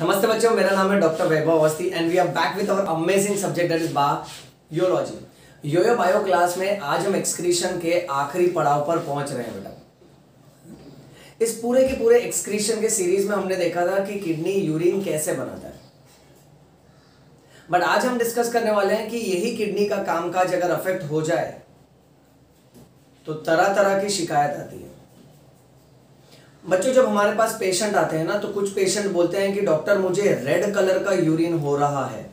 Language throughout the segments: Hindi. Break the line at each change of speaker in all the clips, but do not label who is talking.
नमस्ते बच्चों, मेरा नाम है doctor Vaibhav Awasthi and we are back with our amazing subject that is biology. Yoyo bio class में आज हम एक्सक्रीशन के आखिरी पड़ाव पर पहुंच रहे हैं बेटा। इस पूरे के पूरे एक्सक्रीशन के सीरीज में हमने देखा था कि किडनी यूरिन कैसे बनाता है, बट आज हम डिस्कस करने वाले हैं कि यही किडनी का कामकाज अगर अफेक्ट हो जाए तो तरह तरह की शिकायत आती है। बच्चों, जब हमारे पास पेशेंट आते हैं ना, तो कुछ पेशेंट बोलते हैं कि डॉक्टर मुझे रेड कलर का यूरिन हो रहा है,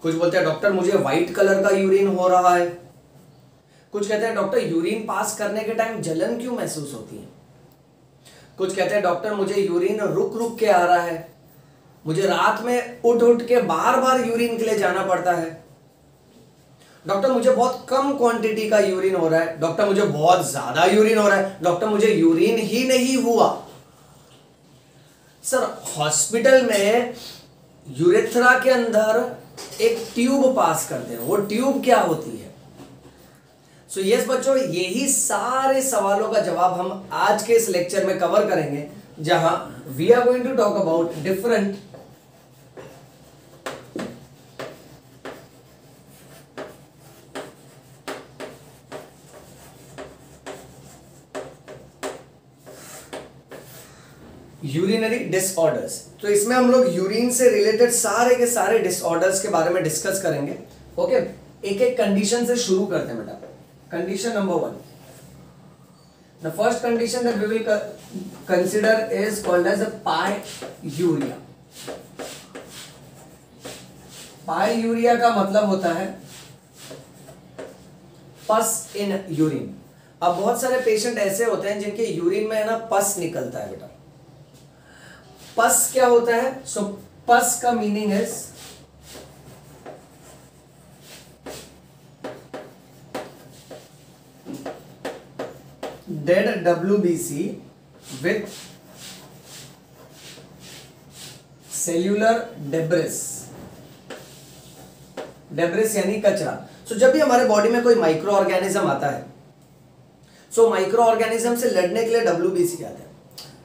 कुछ बोलते हैं डॉक्टर मुझे व्हाइट कलर का यूरिन हो रहा है, कुछ कहते हैं डॉक्टर यूरिन पास करने के टाइम जलन क्यों महसूस होती है, कुछ कहते हैं डॉक्टर मुझे यूरिन रुक रुक के आ रहा है, मुझे रात में उठ उठ के बार बार यूरिन के लिए जाना पड़ता है, डॉक्टर मुझे बहुत कम क्वांटिटी का यूरिन हो रहा है, डॉक्टर मुझे बहुत ज्यादा यूरिन हो रहा है, डॉक्टर मुझे यूरिन ही नहीं हुआ। सर, हॉस्पिटल में यूरेथ्रा के अंदर एक ट्यूब पास करते हैं, वो ट्यूब क्या होती है? सो यस बच्चों, यही सारे सवालों का जवाब हम आज के इस लेक्चर में कवर करेंगे, जहां we are going to talk about different urinary disorders. तो इसमें हम लोग यूरिन से रिलेटेड सारे के सारे डिसऑर्डर्स के बारे में डिस्कस करेंगे। ओके, एक एक कंडीशन से शुरू करते हैं बेटा। Condition number 1, the first condition that we will consider is called as pyuria. Pyuria का मतलब होता है पस इन यूरिन। अब बहुत सारे पेशेंट ऐसे होते हैं जिनके यूरिन में है ना पस निकलता है बेटा। पस क्या होता है? सो पस का meaning is dead WBC with cellular debris. Debris यानी कचरा। सो जब भी हमारे बॉडी में कोई माइक्रो ऑर्गेनिज्म आता है, सो माइक्रो ऑर्गेनिज्म से लड़ने के लिए WBC आता है।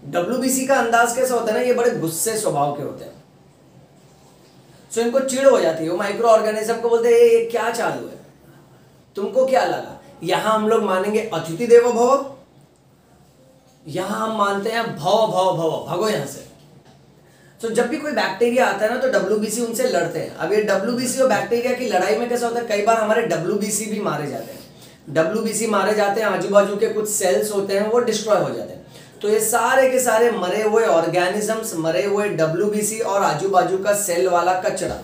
WBC का अंदाज कैसा होता है ना, ये बड़े गुस्से स्वभाव के होते हैं। सो इनको चिढ़ हो जाती है, वो माइक्रो ऑर्गेनिज्म को बोलते हैं ये क्या चालू है, तुमको क्या लगा? यहां हम लोग मानेंगे अतिथि देवो भव, यहां हम मानते हैं भव भव भव, भगो यहां से। सो जब भी कोई बैक्टीरिया आता है ना, तो WBC उनसे लड़ते हैं। अब ये WBC और बैक्टीरिया की लड़ाई में कैसा होता है, कई बार हमारे WBC भी मारे जाते हैं। WBC मारे जाते हैं, आजू बाजू के कुछ सेल्स होते हैं वो डिस्ट्रॉय हो जाते हैं। तो ये सारे के सारे मरे हुए ऑर्गेनिजम्स, मरे हुए WBC और आजू बाजू का सेल वाला कचरा,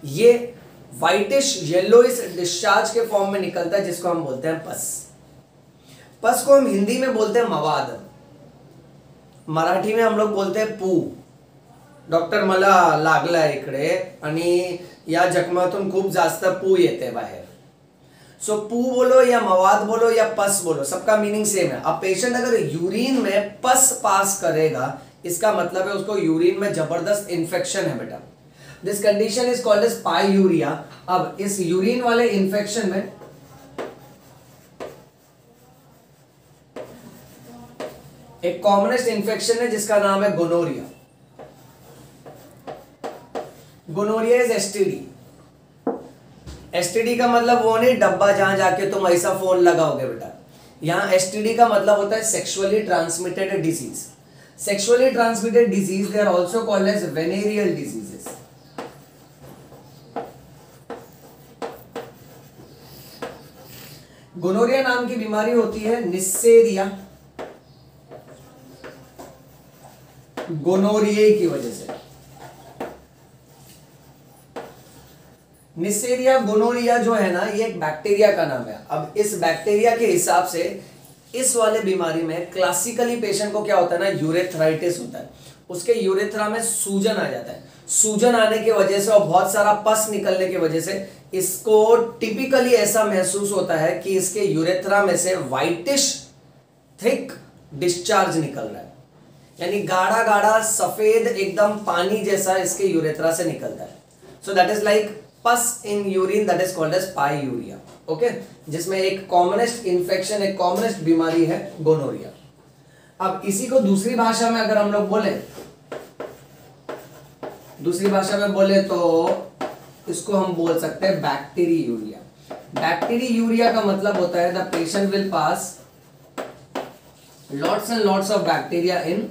ये व्हाइटिश येलोइश डिस्चार्ज के फॉर्म में निकलता है, जिसको हम बोलते हैं पस। पस को हम हिंदी में बोलते हैं मवाद, मराठी में हम लोग बोलते हैं पू। डॉक्टर मला लागला इकडे आणि या जखमातून खूप जास्त पू येते बाहेर। सो पू बोलो या मवाद बोलो या पस बोलो, सबका मीनिंग सेम है। अब पेशेंट अगर यूरिन में पस पास करेगा, इसका मतलब है उसको यूरिन में जबरदस्त इंफेक्शन है बेटा। This condition is called as pyuria. अब इस यूरिन वाले इंफेक्शन में एक कॉमनेस्ट इंफेक्शन है जिसका नाम है gonorrhoea. Gonorrhoea is STD। STD का मतलब वो नहीं डब्बा जहां जाके तुम ऐसा फोन लगाओगे बेटा। यहां STD का मतलब होता है sexually transmitted disease. Sexually transmitted disease they are also called as venereal diseases. Gonorrhoea नाम की बीमारी होती है निस्सेरिया, गोनोरिया की वजह से। निस्सेरिया गोनोरिया जो है ना, ये एक बैक्टीरिया का नाम है। अब इस बैक्टीरिया के हिसाब से इस वाले बीमारी में क्लासिकली पेशेंट को क्या होता है ना, यूरेथ्राइटिस होता है। उसके यूरेथ्रा में सूजन आ जाता है। सूजन आने की वजह से और बहुत सारा पस निकलने की वजह से इसको टिपिकली ऐसा महसूस होता है कि इसके यूरेथ्रा में से व्हाइटिश थिक डिस्चार्ज निकल रहा है, यानी गाढ़ा गाढ़ा सफेद एकदम पानी जैसा इसके यूरेथ्रा से निकलता है। सो that is like pus in urine, that is called as pyuria. Okay, जिसमें एक कॉमनेस्ट इंफेक्शन, एक कॉमनेस्ट बीमारी है गोनोरिया। अब इसी को दूसरी भाषा में अगर हम लोग बोले दूसरी भाषा में बोले तो इसको हम बोल सकते हैं बैक्टीरियूरिया। बैक्टीरियूरिया का मतलब होता है the patient will pass lots and lots of bacteria in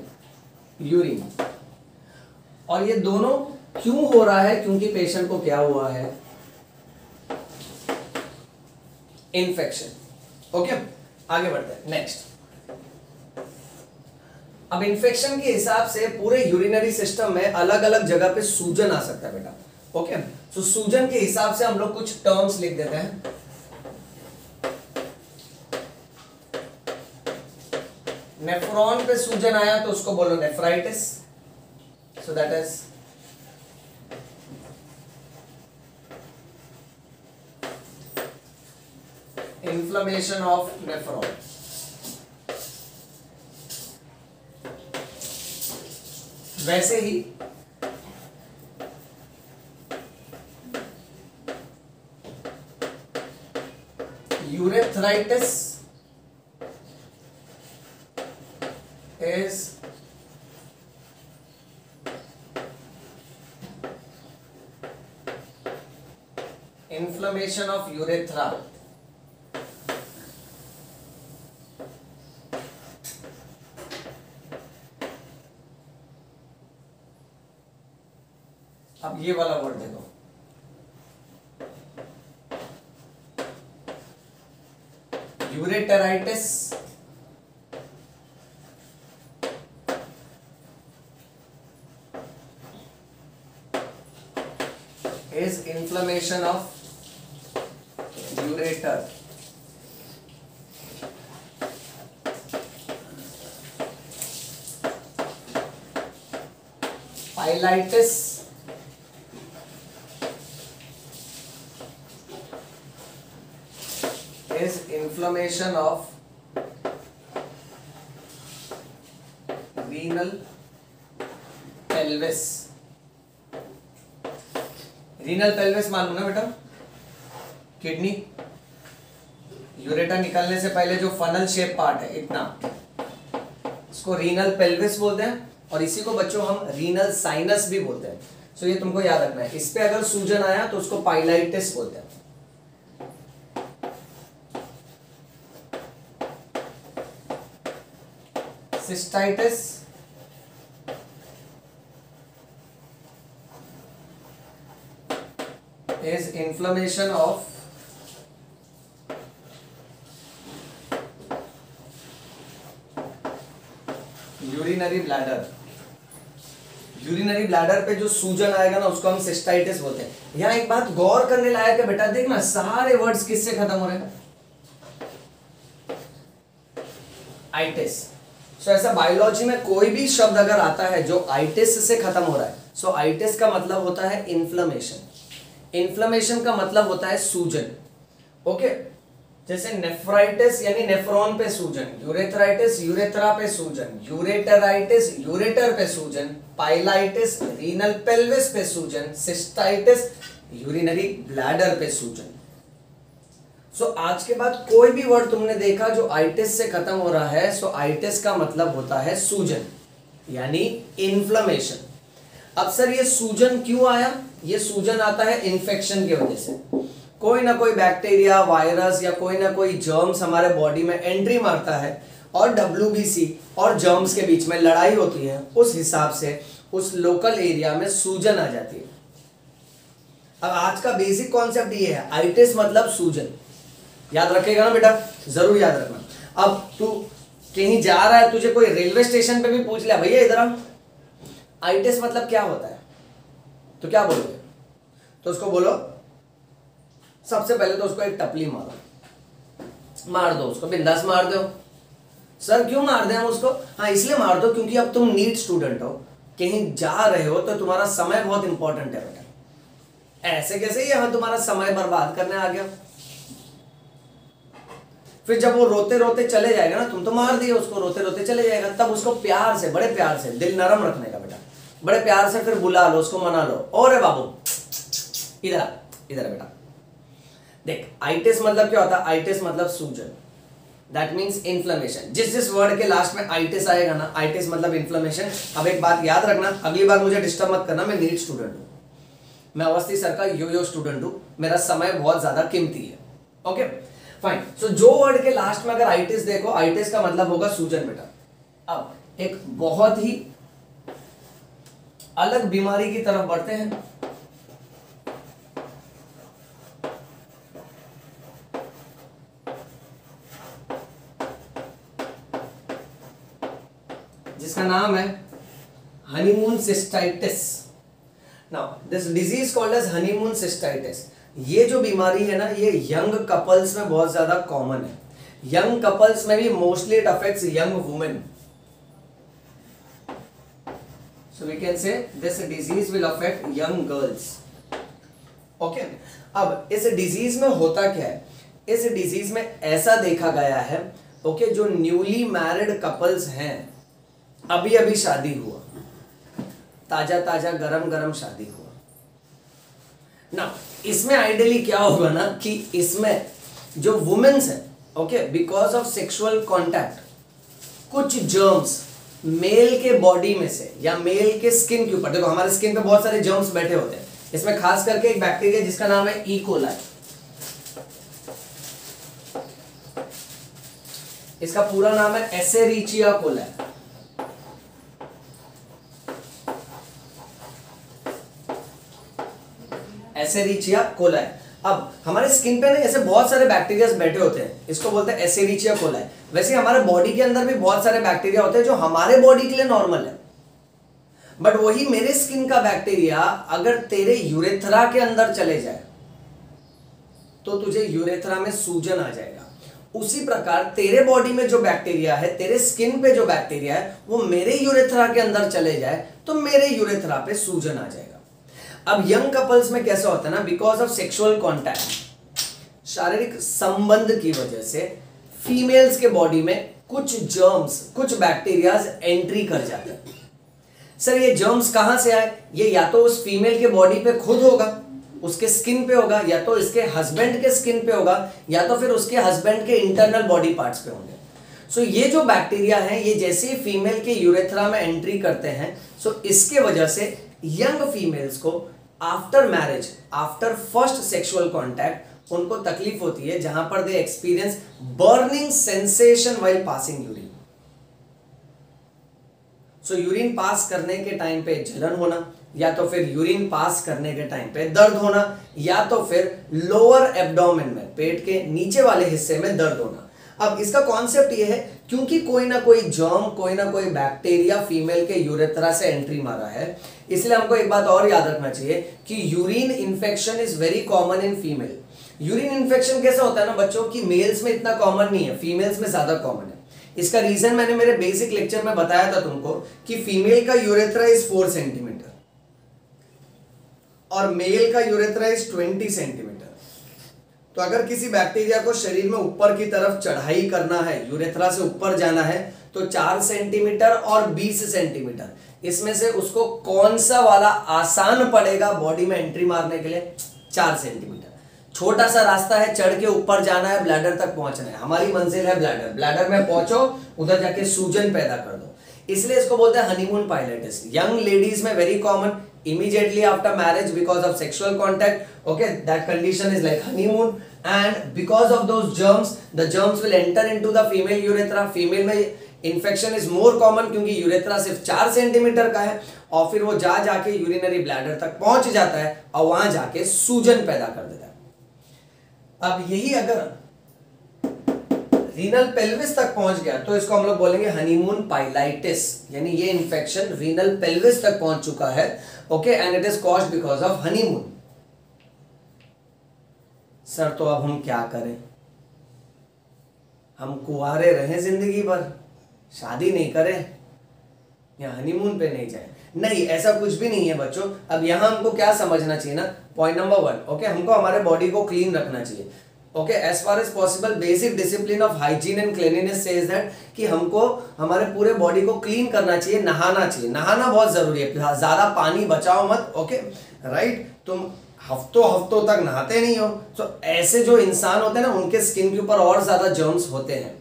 urine. और ये दोनों क्यों हो रहा है? क्योंकि पेशेंट को क्या हुआ है? इन्फेक्शन। ओके, आगे बढ़ते हैं नेक्स्ट। अब इन्फेक्शन के हिसाब से पूरे यूरिनरी सिस्टम में अलग अलग जगह पे सूजन आ सकता है बेटा। ओके, तो सूजन के हिसाब से हम लोग कुछ टर्म्स लिख देते हैं। नेफ्रॉन पे सूजन आया तो उसको बोलो nephritis, so that is inflammation of nephron. वैसे ही urethritis is inflammation of urethra। अब ये वाला वर्ड देखो, ureteritis is inflammation of ureter। Pilitis is inflammation of renal pelvis। Renal pelvis मालूम ना बेटा, किडनी। यूरेटर निकलने से पहले जो फनल शेप पार्ट है इतना, इसको रीनल पेल्विस बोलते हैं, और इसी को बच्चों हम रीनल साइनस भी बोलते हैं। सो ये तुमको याद रखना है। इस पे अगर सूजन आया तो उसको पाइलाइटिस बोलते हैं। Cystitis is inflammation of urinary bladder। Urinary bladder पे जो सूजन आएगा ना उसको हम सिस्टाइटिस बोलते हैं। यहाँ एक बात गौर करने लायक है बेटा, देखना सारे वर्ड्स किससे खत्म हो रहे हैं? आइटिस। सो ऐसा बायोलॉजी में कोई भी शब्द अगर आता है जो आइटिस से खत्म हो रहा है, सो आइटिस का मतलब होता है इन्फ्लेमेशन। इन्फ्लेमेशन का मतलब होता है सूजन। ओके, जैसे नेफ्राइटिस यानी नेफ्रॉन पे सूजन, यूरेथ्राइटिस यूरेथ्रा पे सूजन, यूरेटराइटिस यूरेटर पे सूजन, पाइलाइटिस रीनल पेल्विस पे सूजन, सिस्टाइटिस यूरिनरी ब्लैडर पे सूजन। सो आज के बाद कोई भी वर्ड तुमने देखा जो आइटिस से खत्म हो रहा है, सो आइटिस का मतलब होता है सूजन यानी इन्फ्लेमेशन। अब सर ये सूजन क्यों आया? ये सूजन आता है इन्फेक्शन की वजह से। कोई ना कोई बैक्टीरिया, वायरस या कोई ना कोई जर्म्स हमारे बॉडी में एंट्री मारता है और WBC और जर्म्स के बीच में लड़ाई होती है, उस हिसाब से उस लोकल एरिया में सूजन आ जाती है। अब आज का बेसिक कॉन्सेप्ट ये है, आइटिस मतलब सूजन। याद रखेगा ना बेटा, जरूर याद रखना। अब तू कहीं जा रहा है, तुझे कोई रेलवे स्टेशन पे भी पूछ लिया, भैया इधर आ, आइटिस मतलब क्या होता है, तो क्या बोलोगे? तो उसको बोलो, सबसे पहले तो उसको एक टपली मारो, मार दो उसको, बिंदास मार दो। सर क्यों मार दें हम उसको? हाँ इसलिए मार दो क्योंकि अब तुम नीट स्टूडेंट हो, कहीं जा रहे हो तो तुम्हारा समय बहुत इंपॉर्टेंट है बेटा। ऐसे कैसे ही हमें तुम्हारा समय बर्बाद करने आ गया। फिर जब वो रोते रोते चले जाएगा ना, तुम तो मार दिए उसको, रोते रोते चले जाएगा, तब उसको प्यार से, बड़े प्यार से, दिल नरम रखने का बेटा, बड़े प्यार से फिर बुला लो उसको, मना लो, और बाबू इधर इधर बेटा। देख आइटिस मतलब क्या होता है? आइटिस मतलब सूजन। That means inflammation. जिस जिस वर्ड के लास्ट में आइटिस आएगा ना, आइटिस मतलब इन्फ्लेमेशन। अब एक बात याद रखना, अगली बार मुझे डिस्टर्ब मत करना, मैं नीट स्टूडेंट हूँ, मैं अवस्थी सर का यो स्टूडेंट हूँ, मेरा समय बहुत ज्यादा कीमती है। Okay fine. सो जो वर्ड के लास्ट में अगर आइटिस देखो, आइटिस का मतलब होगा सूजन बेटा। अब एक बहुत ही अलग बीमारी की तरफ बढ़ते हैं, जिसका नाम है honeymoon cystitis. Now this disease called as honeymoon cystitis. ये जो बीमारी है ना, ये यंग कपल्स में बहुत ज्यादा कॉमन है। यंग कपल्स में भी mostly it affects young women. So we can say this disease will affect young girls. Okay, अब इस डिजीज में होता क्या है, इस डिजीज में ऐसा देखा गया है, ओके, जो न्यूली मैरिड कपल्स हैं, अभी अभी शादी हुआ, ताजा ताजा गरम गरम शादी हुआ ना, इसमें आइडियली क्या होगा ना कि इसमें जो वुमेन्स है, okay, because of sexual contact, कुछ जर्म्स मेल के बॉडी में से या मेल के स्किन के ऊपर, देखो हमारे स्किन पे बहुत सारे जर्म्स बैठे होते हैं, इसमें खास करके एक बैक्टीरिया जिसका नाम है ई कोलाई, इसका पूरा नाम है एसेरिचिया कोलाई। एसेरिचिया कोलाई। अब हमारे स्किन पे ना ऐसे बहुत सारे बैक्टीरिया बैठे होते हैं, इसको बोलते हैं एसेरिचिया कोलाई। वैसे हमारे बॉडी के अंदर भी बहुत सारे बैक्टीरिया होते हैं जो हमारे बॉडी के लिए नॉर्मल है, बट वही मेरे स्किन का बैक्टीरिया अगर तेरे यूरेथ्रा के अंदर चले जाए तो तुझे यूरेथ्रा में सूजन आ जाएगा। उसी प्रकार तेरे बॉडी में जो बैक्टीरिया है, तेरे स्किन पे जो बैक्टीरिया है, वो मेरे यूरेथ्रा के अंदर चले जाए तो मेरे यूरेथ्रा पे सूजन आ जाएगा। अब यंग कपल्स में कैसा होता है ना, बिकॉज ऑफ सेक्सुअल कॉन्टैक्ट, शारीरिक संबंध की वजह से फीमेल्स के बॉडी में कुछ जर्म्स, कुछ बैक्टीरियाज एंट्री कर जाते हैं। सर ये जर्म्स कहां से आए? ये या तो उस फीमेल के बॉडी पे खुद होगा, उसके स्किन पे होगा, या तो इसके हस्बैंड के स्किन पे होगा, या तो फिर उसके हस्बैंड के इंटरनल बॉडी पार्ट्स पे होंगे। सो ये जो बैक्टीरिया है, ये जैसे ही फीमेल के यूरेथ्रा में एंट्री करते हैं, सो इसके वजह से यंग फीमेल्स को after marriage, after first sexual contact, उनको तकलीफ होती है, जहां पर they experience burning sensation while passing urine. So urine pass करने के टाइम पे जलन होना, या तो फिर यूरिन पास करने के टाइम पे दर्द होना, या तो फिर लोअर एब्डोमेन में, पेट के नीचे वाले हिस्से में दर्द होना। अब इसका कॉन्सेप्ट ये है, क्योंकि कोई ना कोई जर्म, कोई ना कोई बैक्टीरिया फीमेल के यूरेथ्रा से एंट्री मारा है, इसलिए हमको एक बात और याद रखना चाहिए कि urine infection is very common in female. Urine infection कैसे होता है ना बच्चों, की मेल्स में इतना कॉमन नहीं है, फीमेल्स में ज्यादा कॉमन है। इसका रीजन मैंने मेरे बेसिक लेक्चर में बताया था तुमको कि फीमेल का यूरेथ्रा इज 4 सेंटीमीटर और मेल का यूरेथ्रा इज 20 सेंटीमीटर। तो अगर किसी बैक्टीरिया को शरीर में ऊपर की तरफ चढ़ाई करना है, यूरेथ्रा से ऊपर जाना है, तो 4 सेंटीमीटर और 20 सेंटीमीटर, इसमें से उसको कौन सा वाला आसान पड़ेगा बॉडी में एंट्री मारने के लिए? 4 सेंटीमीटर। छोटा सा रास्ता है, चढ़ के ऊपर जाना है, ब्लैडर तक पहुंचना है, हमारी मंजिल है ब्लैडर, ब्लैडर में पहुंचो, उधर जाके सूजन पैदा कर दो, इसलिए इसको बोलते हैं हनीमून पायलाइटिस। यंग लेडीज में very common, immediately after marriage because of sexual contact, okay, that condition is like honeymoon, and because of those germs, the germs will enter into the female urethra. female में इन्फेक्शन इज मोर कॉमन क्योंकि यूरेथ्रा सिर्फ 4 सेंटीमीटर का है, और फिर वो जाके यूरिनरी ब्लैडर तक पहुंच जाता है और वहां जाके सूजन पैदा कर देता है। अब यही अगर रीनल पेल्विस तक पहुंच गया तो इसको हम लोग बोलेंगे हनीमून पाइलाइटिस, यानी ये इन्फेक्शन रीनल पेल्विस तक पहुंच चुका है, okay, and it is caused because of honeymoon. Sir तो अब हम क्या करें? हम कुंवारे रहें जिंदगी भर, शादी नहीं करें या हनीमून पे नहीं जाए? नहीं, ऐसा कुछ भी नहीं है बच्चों। अब यहां हमको क्या समझना चाहिए ना, पॉइंट नंबर 1, ओके, हमको हमारे बॉडी को क्लीन रखना चाहिए, okay, as far as possible basic discipline of hygiene and cleanliness says that कि हमको हमारे पूरे बॉडी को क्लीन करना चाहिए, नहाना चाहिए, नहाना बहुत जरूरी है, ज्यादा पानी बचाओ मत, ओके, राइट। तुम हफ्तों तक नहाते नहीं हो, तो ऐसे जो इंसान होते हैं ना, उनके स्किन के ऊपर और ज्यादा जर्म्स होते हैं।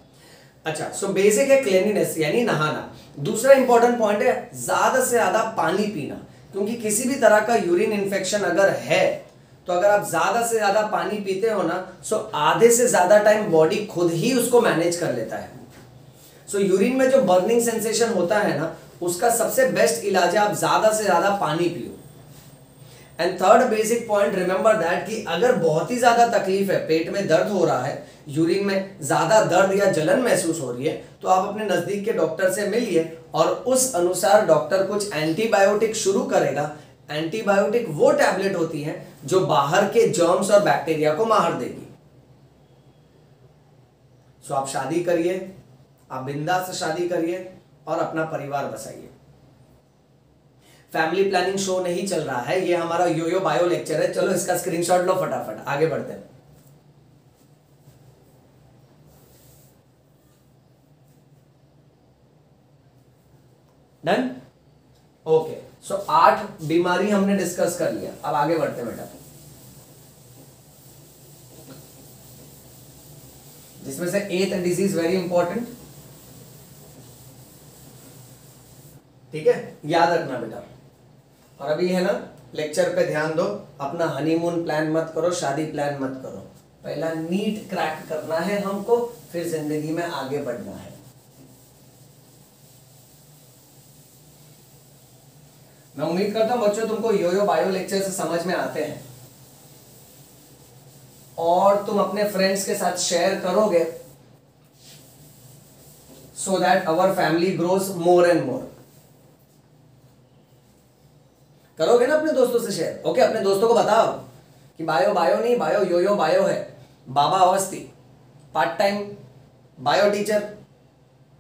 अच्छा, सो बेसिक है क्लीनिनेस यानी नहाना। दूसरा इंपॉर्टेंट पॉइंट है ज्यादा से ज्यादा पानी पीना, क्योंकि किसी भी तरह का यूरिन इन्फेक्शन अगर है तो अगर आप ज्यादा से ज्यादा पानी पीते हो ना, सो आधे से ज्यादा टाइम बॉडी खुद ही उसको मैनेज कर लेता है। सो यूरिन में जो बर्निंग सेंसेशन होता है ना, उसका सबसे बेस्ट इलाज है आप ज्यादा से ज्यादा पानी पियो। And third basic point, remember that कि अगर बहुत ही ज्यादा तकलीफ है, पेट में दर्द हो रहा है, यूरिन में ज्यादा दर्द या जलन महसूस हो रही है, तो आप अपने नजदीक के डॉक्टर से मिलिए और उस अनुसार डॉक्टर कुछ एंटीबायोटिक शुरू करेगा। एंटीबायोटिक वो टैबलेट होती है जो बाहर के जर्म्स और बैक्टीरिया को मार देगी। सो आप शादी करिए, आप बिंदास से शादी करिए और अपना परिवार बसाइए। फैमिली प्लानिंग शो नहीं चल रहा है, ये हमारा योयो बायो लेक्चर है। चलो इसका स्क्रीनशॉट लो फटाफट, आगे बढ़ते हैं। Done, okay. सो 8 बीमारी हमने डिस्कस कर लिया, अब आगे बढ़ते हैं बेटा, जिसमें से 8th डिजीज वेरी इंपॉर्टेंट, ठीक है, याद रखना बेटा। और अभी है ना, लेक्चर पे ध्यान दो, अपना हनीमून प्लान मत करो, शादी प्लान मत करो, पहला नीट क्रैक करना है हमको, फिर जिंदगी में आगे बढ़ना है। मैं उम्मीद करता हूं बच्चों तुमको योयो बायो लेक्चर से समझ में आते हैं और तुम अपने फ्रेंड्स के साथ शेयर करोगे, so that our family grows more and more. करोगे ना अपने दोस्तों से शेयर, ओके। अपने दोस्तों को बताओ कि बायो बायो नहीं, बायो योयो बायो है। Baba Awasthi part time bio teacher,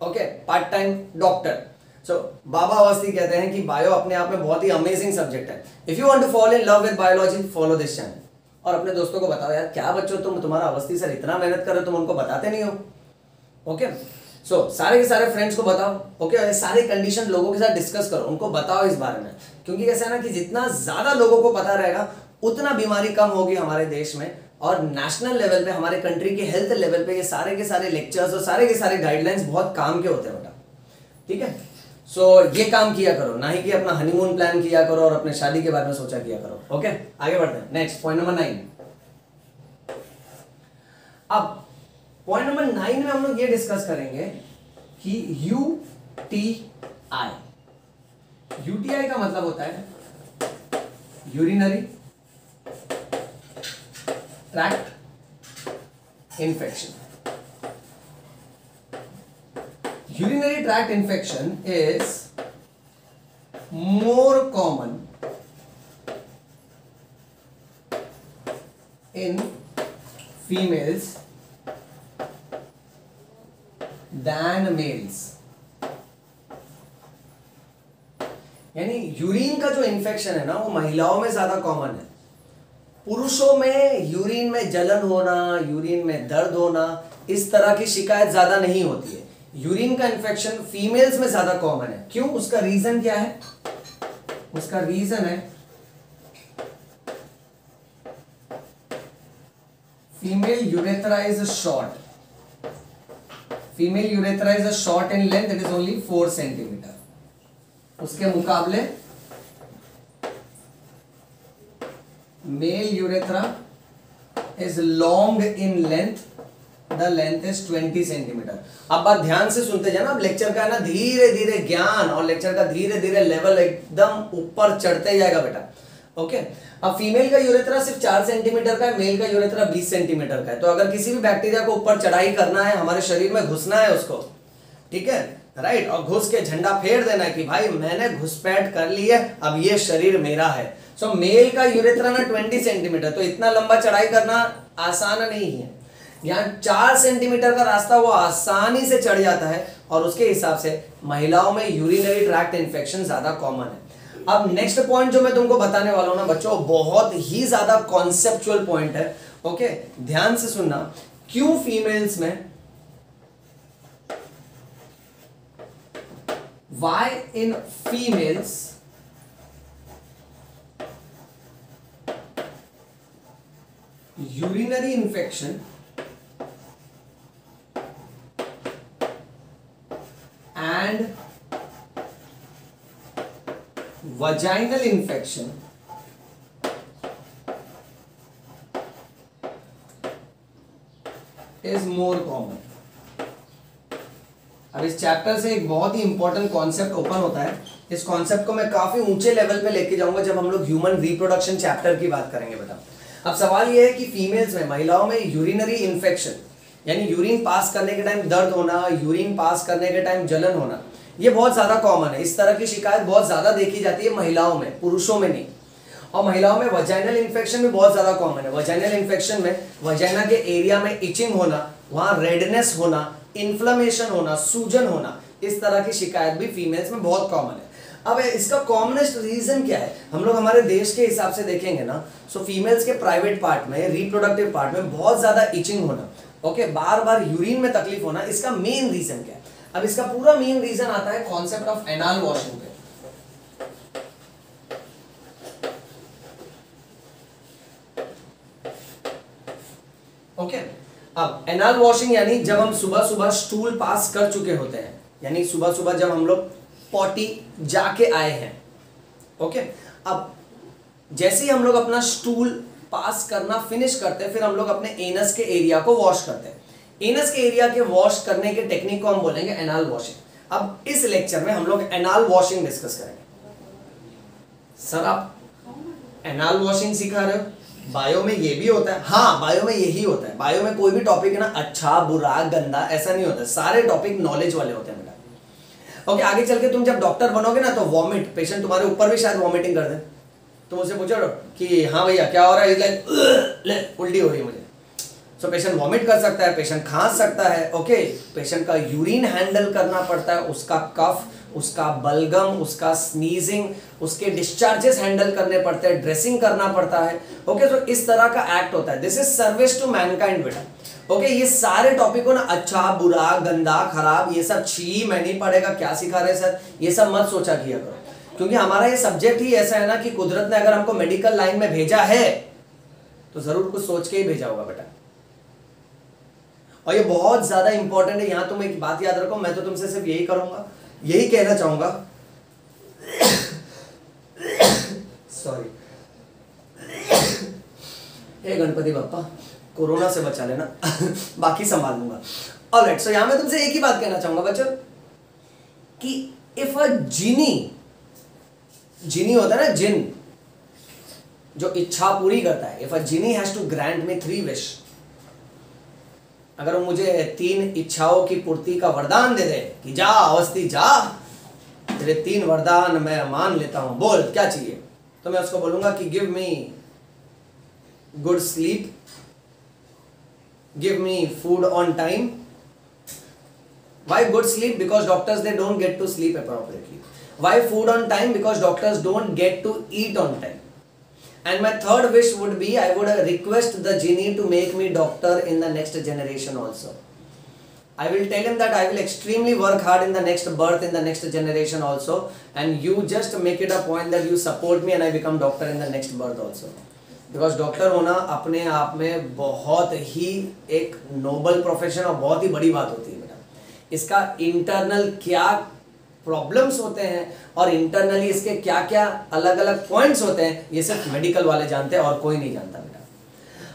okay, part time doctor. So Baba Awasthi कहते हैं कि बायो अपने आप में बहुत ही अमेजिंग सब्जेक्ट है। If you want to fall in love with biology, follow this channel. और अपने दोस्तों को बताओ, यार क्या बच्चों तुम्हारा अवस्थी सर इतना मेहनत कर रहे हो, तुम उनको बताते नहीं हो, ओके। सो सारे के सारे फ्रेंड्स को बताओ, ओके। सारे कंडीशन लोगों के साथ डिस्कस करो, उनको बताओ इस बारे में, क्योंकि कैसा है ना कि जितना ज्यादा लोगों को पता रहेगा उतना बीमारी कम होगी हमारे देश में। और नेशनल लेवल पे, हमारे कंट्री के हेल्थ लेवल पे ये सारे के सारे लेक्चर्स और सारे के सारे गाइडलाइंस बहुत काम के होते हैं बेटा, ठीक है। सो ये काम किया करो, ना ही कि अपना हनीमून प्लान किया करो और अपने शादी के बारे में सोचा किया करो, ओके। आगे बढ़ते हैं, नेक्स्ट पॉइंट नंबर 9। अब पॉइंट नंबर 9 में हम लोग ये डिस्कस करेंगे कि यूटीआई। यूटीआई का मतलब होता है urinary tract infection. Urinary tract infection is more common in females than males। यानी यूरिन का जो इन्फेक्शन है ना, वो महिलाओं में ज्यादा कॉमन है। पुरुषों में यूरिन में जलन होना, यूरिन में दर्द होना, इस तरह की शिकायत ज्यादा नहीं होती है। यूरिन का इन्फेक्शन फीमेल्स में ज्यादा कॉमन है। क्यों? उसका रीजन क्या है? उसका रीजन है female urethra is short. Female urethra is short in length, it is only 4 centimetre. उसके मुकाबले male urethra is long in length, the length is 20 centimetre. अब बात ध्यान से सुनते जाना, अब लेक्चर का है ना धीरे धीरे ज्ञान और लेक्चर का धीरे धीरे लेवल एकदम ऊपर चढ़ते जाएगा बेटा, ओके। अब फीमेल का यूरेथ्रा सिर्फ 4 सेंटीमीटर का है, मेल का यूरेथ्रा 20 सेंटीमीटर का है। तो अगर किसी भी बैक्टीरिया को ऊपर चढ़ाई करना है, हमारे शरीर में घुसना है उसको, ठीक है, राइट, और घुस के झंडा फेर देना है कि भाई मैंने घुसपैठ कर ली है, अब ये शरीर मेरा है। सो मेल का यूरेथ्रा ना 20 सेंटीमीटर, तो इतना लंबा चढ़ाई करना आसान नहीं है। यहाँ 4 सेंटीमीटर का रास्ता वो आसानी से चढ़ जाता है, और उसके हिसाब से महिलाओं में यूरिनरी ट्रैक्ट इन्फेक्शन ज्यादा कॉमन है। अब नेक्स्ट पॉइंट जो मैं तुमको बताने वाला हूं ना बच्चों, बहुत ही ज्यादा कॉन्सेप्चुअल पॉइंट है, ओके, ध्यान से सुनना। क्यों फीमेल्स में, why in females urinary infection vaginal infection is more common. अब इस चैप्टर से एक बहुत ही इंपॉर्टेंट कॉन्सेप्ट ओपन होता है। इस कॉन्सेप्ट को मैं काफी ऊंचे लेवल पे लेके जाऊंगा जब हम लोग ह्यूमन रिप्रोडक्शन चैप्टर की बात करेंगे बेटा। अब सवाल ये है कि फीमेल्स में, महिलाओं में यूरिनरी इन्फेक्शन यानी यूरिन पास करने के टाइम दर्द होना, यूरिन पास करने के टाइम जलन होना, ये बहुत ज्यादा कॉमन है। इस तरह की शिकायत बहुत ज्यादा देखी जाती है महिलाओं में, पुरुषों में नहीं। और महिलाओं में वजाइनल इन्फेक्शन भी बहुत ज्यादा कॉमन है। वजाइनल इन्फेक्शन में वजाइना के एरिया में इचिंग होना, वहां रेडनेस होना, इन्फ्लेमेशन होना, सूजन होना, इस तरह की शिकायत भी फीमेल्स में बहुत कॉमन है। अब इसका कॉमनेस्ट रीजन क्या है? हम लोग हमारे देश के हिसाब से देखेंगे ना, सो फीमेल्स के प्राइवेट पार्ट में, रिप्रोडक्टिव पार्ट में बहुत ज्यादा इचिंग होना, ओके, बार बार यूरिन में तकलीफ होना, इसका मेन रीजन क्या है? अब इसका पूरा मेन रीजन आता है कॉन्सेप्ट ऑफ एनाल वॉशिंग पे। ओके, अब एनाल वॉशिंग यानी जब हम सुबह सुबह स्टूल पास कर चुके होते हैं, यानी सुबह सुबह जब हम लोग पॉटी जाके आए हैं, ओके, अब जैसे ही हम लोग अपना स्टूल पास करना फिनिश करते हैं, फिर हम लोग अपने एनस के एरिया को वॉश करते हैं। एनस के एरिया के वॉश करने के टेक्निक को हम बोलेंगे एनाल वॉशिंग। अब इस लेक्चर में हम लोग एनाल वॉशिंग डिस्कस करेंगे। सर आप एनाल वॉशिंग सिखा रहे हो, बायो में ये भी होता है? हाँ, बायो में यही होता है। बायो में कोई भी टॉपिक है ना अच्छा बुरा गंदा ऐसा नहीं होता, सारे टॉपिक नॉलेज वाले होते हैं बेटा। ओके, आगे चल के तुम जब डॉक्टर बनोगे ना तो वॉमिट, पेशेंट तुम्हारे ऊपर भी शायद वॉमिटिंग कर दे, तुम उससे पूछो कि हाँ भैया क्या हो रहा है, लाइक उल्टी हो रही है मुझे। सो पेशेंट वॉमिट कर सकता है, पेशेंट खांस सकता है, ओके, पेशेंट का यूरिन हैंडल करना पड़ता है, उसका कफ, उसका बलगम, उसका स्नीजिंग, उसके डिस्चार्जेस हैंडल करने पड़ते हैं, ड्रेसिंग करना पड़ता है, ओके। तो इस तरह का एक्ट होता है। This is service to mankind बेटा, ओके। ये सारे टॉपिक को ना अच्छा बुरा गंदा खराब ये सब छी मैं नहीं पढ़ेगा, क्या सिखा रहे सर, ये सब मत सोचा किया करो, क्योंकि हमारा ये सब्जेक्ट ही ऐसा है ना कि कुदरत ने अगर हमको मेडिकल लाइन में भेजा है तो जरूर कुछ सोच के ही भेजा होगा बेटा। और ये बहुत ज्यादा इंपॉर्टेंट है। यहां तुम एक बात याद रखो, मैं तो तुमसे सिर्फ यही करूंगा, यही कहना चाहूंगा सॉरी, हे गणपति बप्पा कोरोना से बचा लेना बाकी संभाल लूंगा। ऑलराइट, सो यहां मैं तुमसे एक ही बात कहना चाहूंगा बच्चों कि इफ अ जिनी होता है ना, जिन जो इच्छा पूरी करता है, if a genie has to grant me 3 wish, अगर वो मुझे 3 इच्छाओं की पूर्ति का वरदान दे दे कि जा अवस्थी जा, तेरे 3 वरदान मैं मान लेता हूं, बोल क्या चाहिए, तो मैं उसको बोलूंगा कि give me good sleep, give me food on time. Why good sleep? Because doctors they don't get to sleep appropriately. Why food on time? Because doctors don't get to eat on time. And my third wish would be I would request the genie to make me doctor in the next generation also. I will tell him that I will extremely work hard in the next birth in the next generation also, and you just make it a point that you support me and I become doctor in the next birth also. Because doctor होना अपने आप में बहुत ही एक नोबल प्रोफेशन और बहुत ही बड़ी बात होती है बेटा। इसका इंटरनल क्या प्रॉब्लम्स होते हैं और इंटरनली इसके क्या क्या अलग अलग पॉइंट्स होते हैं, ये सिर्फ मेडिकल वाले जानते हैं और कोई नहीं जानता बेटा।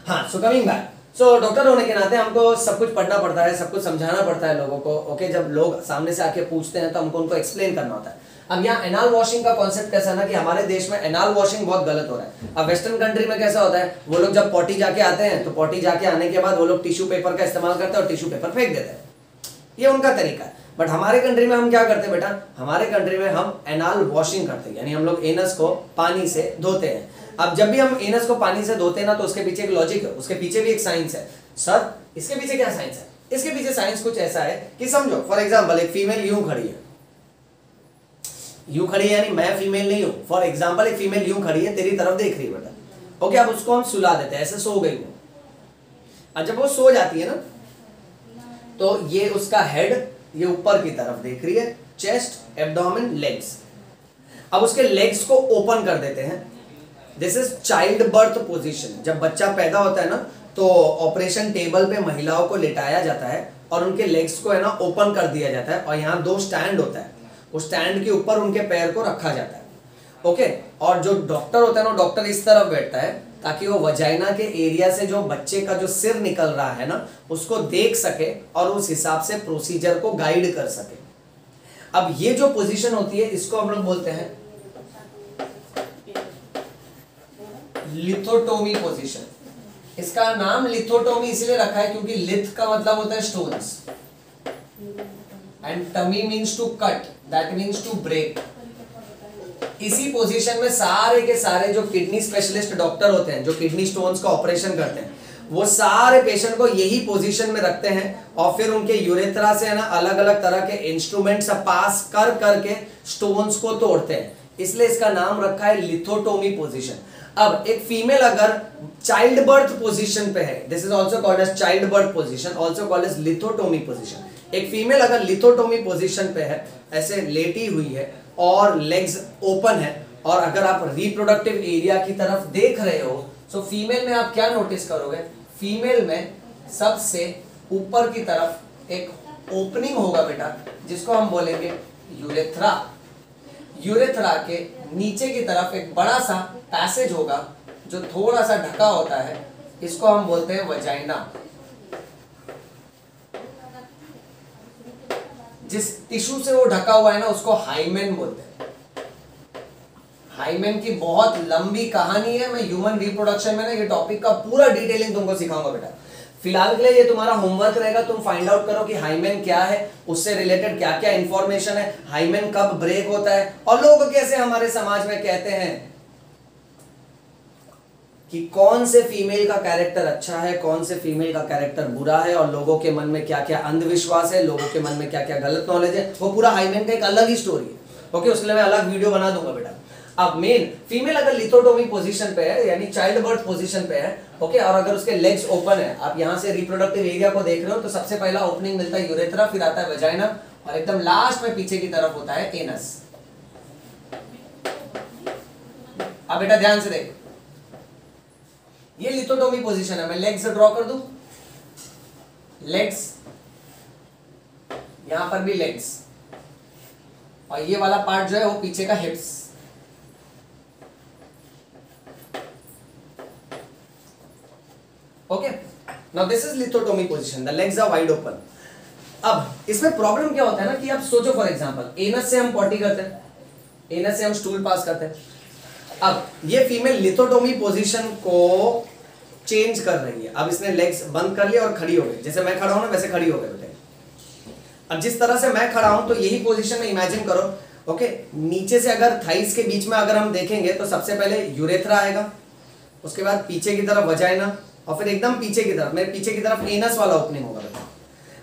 हाँ, so coming back, so doctor होने के नाते हमको सब कुछ पढ़ना पड़ता है, सब कुछ समझाना पड़ता है लोगों को, ओके। जब लोग सामने से आके पूछते हैं तो हमको उनको एक्सप्लेन करना होता है। अब यहाँ एनाल वॉशिंग का कॉन्सेप्ट कैसा है ना कि हमारे देश में एनाल वॉशिंग बहुत गलत हो रहा है। अब वेस्टर्न कंट्री में कैसा होता है, वो लोग जब पॉटी जाके आते हैं तो पॉटी जाके आने के बाद वो लोग टिश्यू पेपर का इस्तेमाल करते हैं और टिश्यू पेपर फेंक देते हैं, ये उनका तरीका है। बट हमारे कंट्री में हम क्या करते हैं बेटा, हमारे कंट्री में हम एनाल वॉशिंग करते हैं, यानी हम लोग एनस को पानी से धोते हैं। अब जब भी हम एनस को पानी से धोते हैं ना तो उसके पीछे एक लॉजिक है, उसके पीछे भी एक साइंस है। सर इसके पीछे क्या साइंस है? इसके पीछे साइंस कुछ ऐसा है कि समझो फॉर एग्जाम्पल एक फीमेल यूं खड़ी है, यूं खड़ी है यानी मैं फीमेल नहीं हूं। फॉर एग्जाम्पल एक फीमेल यूं खड़ी है, तेरी तरफ देख रही है बेटा, ओके। अब उसको हम सुला देते हैं, ऐसे सो गई वो। अब जब वो सो जाती है ना तो ये उसका हेड ये ऊपर की तरफ देख रही है, चेस्ट, एब्डोमेन, लेग्स। अब उसके लेग्स को ओपन कर देते हैं। This is child birth position. जब बच्चा पैदा होता है ना तो ऑपरेशन टेबल पे महिलाओं को लेटाया जाता है और उनके लेग्स को है ना ओपन कर दिया जाता है और यहाँ 2 स्टैंड होता है, उस स्टैंड के ऊपर उनके पैर को रखा जाता है, ओके। और जो डॉक्टर होता है ना, डॉक्टर इस तरफ बैठता है ताकि वो वजाइना के एरिया से जो बच्चे का जो सिर निकल रहा है ना उसको देख सके और उस हिसाब से प्रोसीजर को गाइड कर सके। अब ये जो पोजीशन होती है इसको हम लोग बोलते हैं लिथोटोमी पोजीशन। इसका नाम लिथोटोमी इसलिए रखा है क्योंकि लिथ का मतलब होता है stones and tomy means to cut, that means to break. इसी पोजीशन में सारे के सारे जो किडनी स्पेशलिस्ट डॉक्टर होते हैं जो किडनी स्टोन्स का ऑपरेशन करते हैं वो सारे पेशेंट को यही पोजीशन में रखते हैं और फिर उनके यूरेथ्रा से है ना अलग अलग तरह के इंस्ट्रूमेंट्स पास कर करके स्टोन्स को तोड़ते हैं, इसलिए इसका नाम रखा है लिथोटोमी पोजीशन। अब एक फीमेल अगर चाइल्ड बर्थ पोजीशन पे है, this is also called as child birth position, also called as lithotomy position. एक फीमेल अगर लिथोटोमी पोजीशन पे है, ऐसे लेटी हुई है और लेग्स ओपन है और अगर आप रिप्रोडक्टिव एरिया की तरफ देख रहे हो तो फीमेल में आप क्या नोटिस करोगे, फीमेल में सबसे ऊपर की तरफ एक ओपनिंग होगा बेटा जिसको हम बोलेंगे यूरेथ्रा। यूरेथ्रा के नीचे की तरफ एक बड़ा सा पैसेज होगा जो थोड़ा सा ढका होता है, इसको हम बोलते हैं वजाइना। जिस टिश्यू से वो ढका हुआ है ना उसको हाइमेन बोलते हैं। हाइमेन की बहुत लंबी कहानी है, मैं ह्यूमन रिप्रोडक्शन में ना ये टॉपिक का पूरा डिटेलिंग तुमको सिखाऊंगा बेटा। फिलहाल के लिए ये तुम्हारा होमवर्क रहेगा, तुम फाइंड आउट करो कि हाइमेन क्या है, उससे रिलेटेड क्या क्या इंफॉर्मेशन है, हाइमेन कब ब्रेक होता है और लोग कैसे हमारे समाज में कहते हैं कि कौन से फीमेल का कैरेक्टर अच्छा है, कौन से फीमेल का कैरेक्टर बुरा है और लोगों के मन में क्या क्या अंधविश्वास है, लोगों के मन में क्या क्या गलत नॉलेज है, वो पूरा हाइमेन का एक अलग ही स्टोरी है। ओके, उसके लिए मैं अलग वीडियो बना दूंगा बेटा। अब मेन फीमेल अगर लिथोटोमी पोजीशन पे है यानी चाइल्ड बर्थ पोजीशन पे है, ओके, और अगर उसके लेग्स ओपन है, आप यहां से रिप्रोडक्टिव एरिया को देख रहे हो तो सबसे पहला ओपनिंग मिलता है यूरेथ्रा, फिर आता है वेजाइना और एकदम लास्ट में पीछे की तरफ होता है एनस। अब बेटा ध्यान से देख, ये लिथोटोमी पोजीशन है, मैं लेग्स से ड्रॉ कर दूं, लेग्स, यहां पर भी लेग्स और ये वाला पार्ट जो है वो पीछे का hips. Okay, now this is lithotomy position, the legs are wide open. अब इसमें प्रॉब्लम क्या होता है ना कि आप सोचो फॉर एग्जांपल एनस से हम पॉटी करते हैं, एनस से हम स्टूल पास करते हैं। अब ये फीमेल लिथोटोमी पोजीशन को चेंज कर रही है, अब इसने लेग्स बंद कर लिया और खड़ी हो गई, जैसे मैं खड़ा हूं ना वैसे खड़ी हो गई बेटे। अब जिस तरह से मैं खड़ा हूं तो यही पोजीशन में इमेजिन करो, ओके, नीचे से अगर थाइस के बीच में अगर हम देखेंगे तो सबसे पहले यूरेथ्रा आएगा, उसके बाद पीछे की तरफ वजाइना और फिर एकदम पीछे की तरफ, मेरे पीछे की तरफ एनस वाला ओपनिंग होगा बेटा।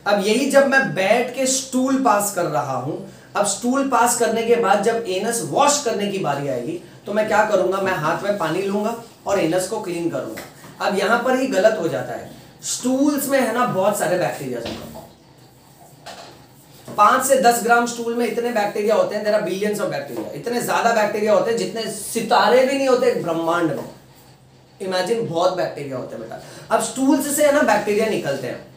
अब यही जब मैं बैठ के स्टूल पास कर रहा हूं, अब स्टूल पास करने के बाद जब एनस वॉश करने की बारी आएगी तो मैं क्या करूंगा, मैं हाथ में पानी लूंगा और एनस को क्लीन करूंगा। अब यहां पर ही गलत हो जाता है, स्टूल्स में है ना बहुत सारे बैक्टीरिया होते हैं, 5 से 10 ग्राम स्टूल में इतने बैक्टीरिया होते हैं, there are billions of bacteria, इतने ज्यादा बैक्टीरिया होते हैं जितने सितारे भी नहीं होते ब्रह्मांड में। इमेजिन बहुत बैक्टीरिया होते हैं बेटा। अब स्टूल्स से है ना बैक्टीरिया निकलते हैं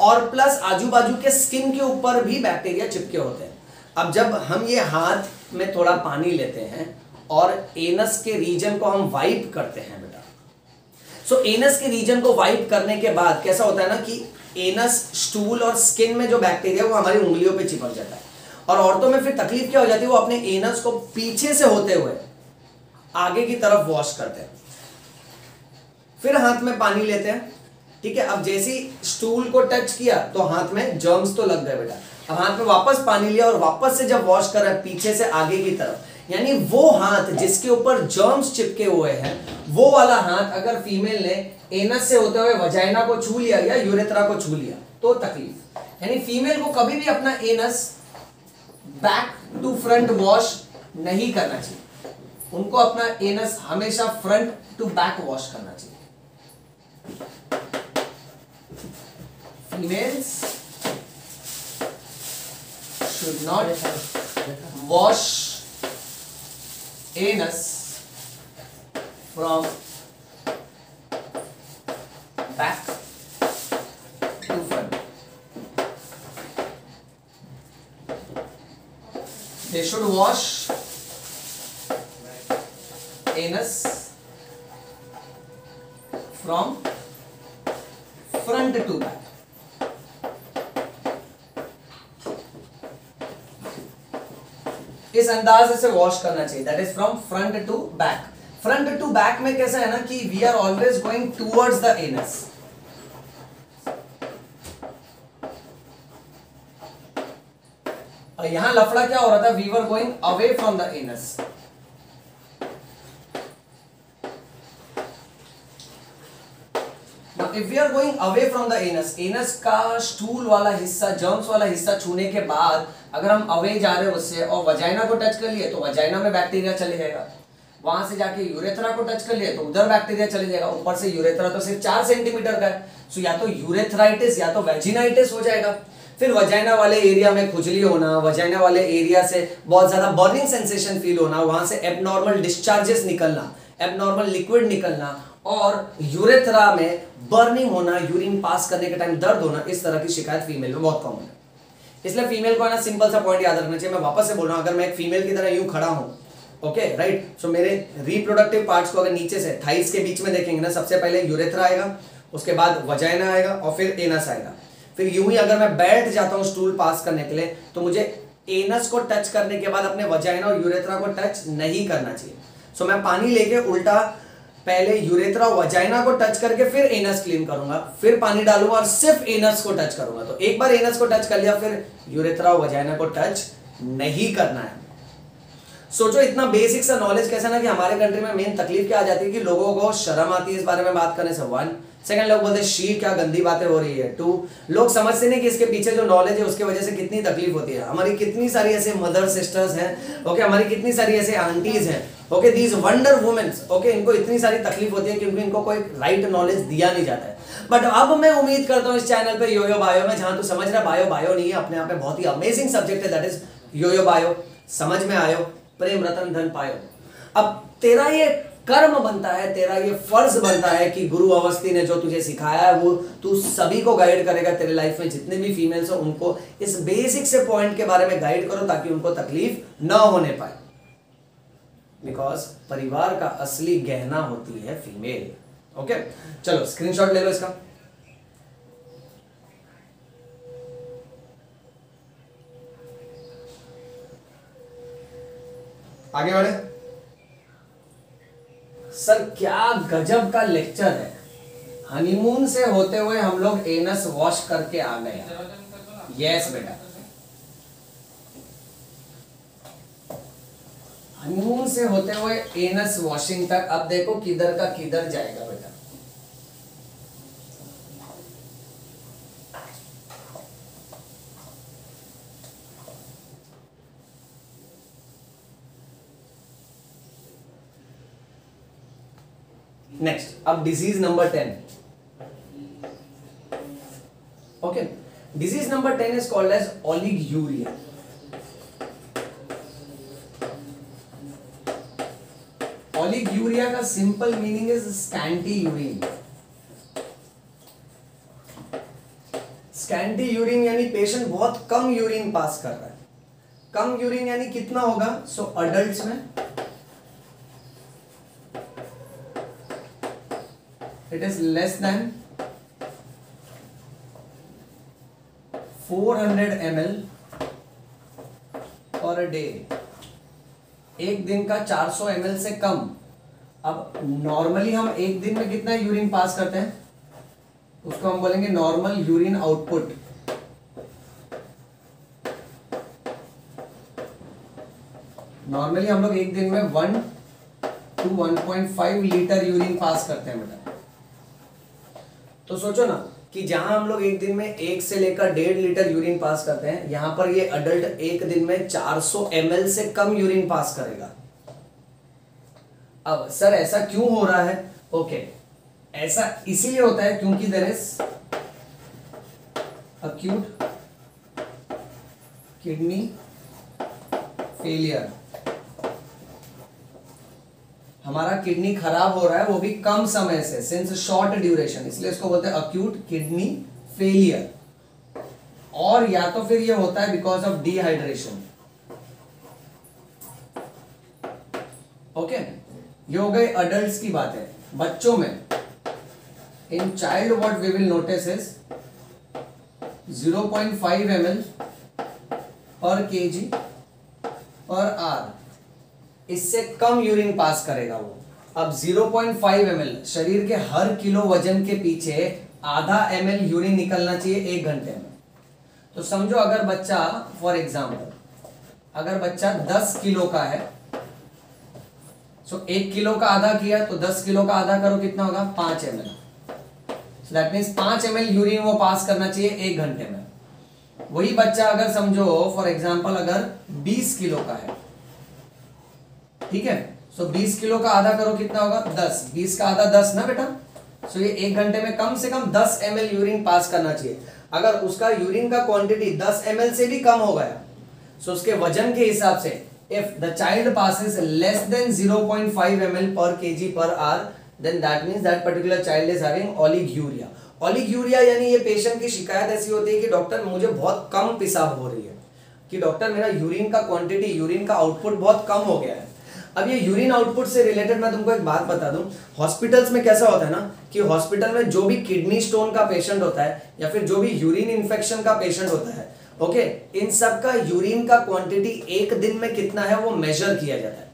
और प्लस आजू बाजू के स्किन के ऊपर भी बैक्टीरिया चिपके होते हैं। अब जब हम ये हाथ में थोड़ा पानी लेते हैं और एनस के रीजन को हम वाइप करते हैं बेटा, सो एनस के रीजन को वाइप करने के बाद कैसा होता है ना कि एनस, स्टूल और स्किन में जो बैक्टीरिया वो हमारी उंगलियों पे चिपक जाता है और औरतों में फिर तकलीफ क्या हो जाती है, वो अपने एनस को पीछे से होते हुए आगे की तरफ वॉश करते हैं, फिर हाथ में पानी लेते हैं, ठीक है। अब जैसे ही स्टूल को टच किया तो हाथ में जर्म्स तो लग गए बेटा, अब हाथ में वापस पानी लिया और वापस से जब वॉश कर रहा है पीछे से आगे की तरफ, यानी वो हाथ जिसके ऊपर जर्म्स चिपके हुए हैं वो वाला हाथ अगर फीमेल ने एनस से होते हुए वजाइना को छू लिया या यूरेथ्रा को छू लिया तो तकलीफ। यानी फीमेल को कभी भी अपना anus back to front wash नहीं करना चाहिए, उनको अपना एनस हमेशा फ्रंट टू बैक वॉश करना चाहिए। Females should not wash anus from back to front. They should wash anus from front to back. इस अंदाज से वॉश करना चाहिए, that is from front to back. Front to back में कैसा है ना कि we are always going towards the anus. और यहां लफड़ा क्या हो रहा था, we were going away from the anus. If we are going away from the anus, anus का स्टूल वाला हिस्सा, जर्म्स वाला हिस्सा छूने के बाद अगर हम अवे जा रहे हैं उससे और वजाइना को टच कर लिए तो वजाइना में बैक्टीरिया चले जाएगा, वहां से जाके यूरेथ्रा को टच कर लिए तो उधर बैक्टीरिया चले जाएगा। ऊपर से यूरेथ्रा तो सिर्फ 4 सेंटीमीटर का है, सो या तो यूरेथ्राइटिस या तो वेजिनाइटिस हो जाएगा। फिर वजाइना वाले एरिया में खुजली होना, वजाइना वाले एरिया से बहुत ज्यादा बर्निंग सेंसेशन फील होना, वहां से एबनॉर्मल डिस्चार्जेस निकलना, एबनॉर्मल लिक्विड निकलना, और यूरेथ्रा में बर्निंग होना, यूरिन पास करने के टाइम दर्द होना, इस तरह की शिकायत फीमेल में बहुत कॉमन है। इसलिए फीमेल को ना सिंपल सा पॉइंट याद रखना चाहिए। मैं वापस से बोल रहा हूं, अगर मैं एक फीमेल की तरह यूं खड़ा हूं, ओके राइट, सो मेरे रिप्रोडक्टिव पार्ट्स को अगर नीचे से थाइस के बीच में देखेंगे ना, सबसे पहले यूरेथ्रा आएगा, उसके बाद वजाइना आएगा और फिर एनस आएगा। फिर यूं ही अगर मैं बैठ जाता हूं स्टूल पास करने के लिए तो मुझे एनस को टच करने के बाद अपने वजाइना और यूरेथ्रा को टच नहीं करना चाहिए। सो मैं पानी लेके उल्टा पहले यूरेथ्रा वजाइना को टच करके फिर एनस क्लीन करूंगा, फिर पानी डालूंगा और सिर्फ एनस को टच करूंगा। तो एक बार एनस को टच कर लिया, फिर यूरेथ्रा वजाइना को टच नहीं करना है। सोचो इतना बेसिक सा नॉलेज कैसा ना कि हमारे कंट्री में मेन तकलीफ क्या आ जाती है कि लोगों को शर्म आती है इस बारे में बात करने से। 1 सेकंड, लोग बोलते हैं शी क्या गंदी बातें हो रही है। 2 लोग समझते नहीं कि इसके पीछे जो नॉलेज है उसके वजह से कितनी तकलीफ होती है। हमारी कितनी सारी ऐसे मदर सिस्टर्स हैं, ओके, हमारी कितनी सारी ऐसे आंटीज हैं, okay, these wonder womens, okay, इनको इतनी सारी तकलीफ होती है क्योंकि इनको कोई राइट नॉलेज दिया नहीं जाता है। बट अब मैं उम्मीद करता हूँ इस चैनल पे योयो बायो में, जहां तू समझ रहा बायो बायो नहीं है, अपने आप में बहुत ही अमेजिंग सब्जेक्ट है, दैट इज योयो बायो, समझ में आयो, प्रेम रतन धन पायो। अब तेरा ये कर्म बनता है, तेरा ये फर्ज बनता है कि गुरु अवस्थी ने जो तुझे सिखाया है वो तू सभी को गाइड करेगा। तेरे लाइफ में जितने भी फीमेल्स हो उनको इस बेसिक से पॉइंट के बारे में गाइड करो ताकि उनको तकलीफ ना होने पाए। बिकॉज परिवार का असली गहना होती है फीमेल। ओके, चलो स्क्रीनशॉट ले लो इसका। आगे बढ़े। सर क्या गजब का लेक्चर है। हनीमून से होते हुए हम लोग एनस वॉश करके आ गए। यस बेटा, हनीमून से होते हुए एनस वॉशिंग तक। अब देखो किधर का किधर जाएगा बेटा। नेक्स्ट, अब disease number 10। Okay, disease number 10 is called as oliguria. Oliguria का simple meaning is scanty urine. Scanty urine यानी पेशेंट बहुत कम यूरिन पास कर रहा है। कम यूरिन यानी कितना होगा? सो अडल्ट्स में it is less than 400 ml per day। एक दिन का 400 ml से कम। अब नॉर्मली हम एक दिन में कितना यूरिन पास करते हैं उसको हम बोलेंगे नॉर्मल यूरिन आउटपुट। नॉर्मली हम लोग एक दिन में 1 to 1.5 लीटर यूरिन पास करते हैं बेटा। तो सोचो ना कि जहां हम लोग एक दिन में 1 से लेकर 1.5 लीटर यूरिन पास करते हैं, यहां पर ये अडल्ट एक दिन में 400 ml से कम यूरिन पास करेगा। अब सर ऐसा क्यों हो रहा है? ओके, ऐसा इसीलिए होता है क्योंकि there is acute kidney failure. हमारा किडनी खराब हो रहा है, वो भी कम समय से, सिंस शॉर्ट ड्यूरेशन, इसलिए इसको बोलते हैं अक्यूट किडनी फेलियर। और या तो फिर ये होता है बिकॉज ऑफ डिहाइड्रेशन। ओके, ये हो गई अडल्ट की बात है। बच्चों में in child what we will notice is 0.5 ml per KG per hour, इससे कम यूरिन पास करेगा वो। अब 0.5 ml, शरीर के हर किलो वजन के पीछे आधा ml यूरिन निकलना चाहिए 1 घंटे में। तो समझो अगर बच्चा, फॉर एग्जाम्पल अगर बच्चा 10 किलो का है, सो 1 किलो का आधा किया तो 10 किलो का आधा करो, कितना होगा 5 ml। So that means 5 ml urine वो पास करना चाहिए 1 घंटे में। वही बच्चा अगर समझो फॉर एग्जाम्पल अगर 20 किलो का है, ठीक है, सो 20 किलो का आधा करो, कितना होगा 10, 20 का आधा 10 ना बेटा। सो ये 1 घंटे में कम से कम 10 ml यूरिन पास करना चाहिए। अगर उसका यूरिन का क्वांटिटी 10 ml से भी कम हो गया, सो उसके वजन के हिसाब से if the child passes less than 0.5 ml per kg per hour, then that means that particular child is having oliguria। oliguria यानी ये पेशेंट की शिकायत ऐसी होती है कि डॉक्टर मुझे बहुत कम पेशाब हो रही है, कि डॉक्टर मेरा यूरिन का क्वांटिटी, यूरिन का आउटपुट बहुत कम हो गया है। अब ये यूरिन आउटपुट से रिलेटेड मैं तुमको एक बात बता दूं, हॉस्पिटल्स में कैसा होता है ना कि हॉस्पिटल में जो भी किडनी स्टोन का पेशेंट होता है या फिर जो भी यूरिन इन्फेक्शन का पेशेंट होता है, ओके, इन सब का यूरिन का क्वांटिटी एक दिन में कितना है वो मेजर किया जाता है।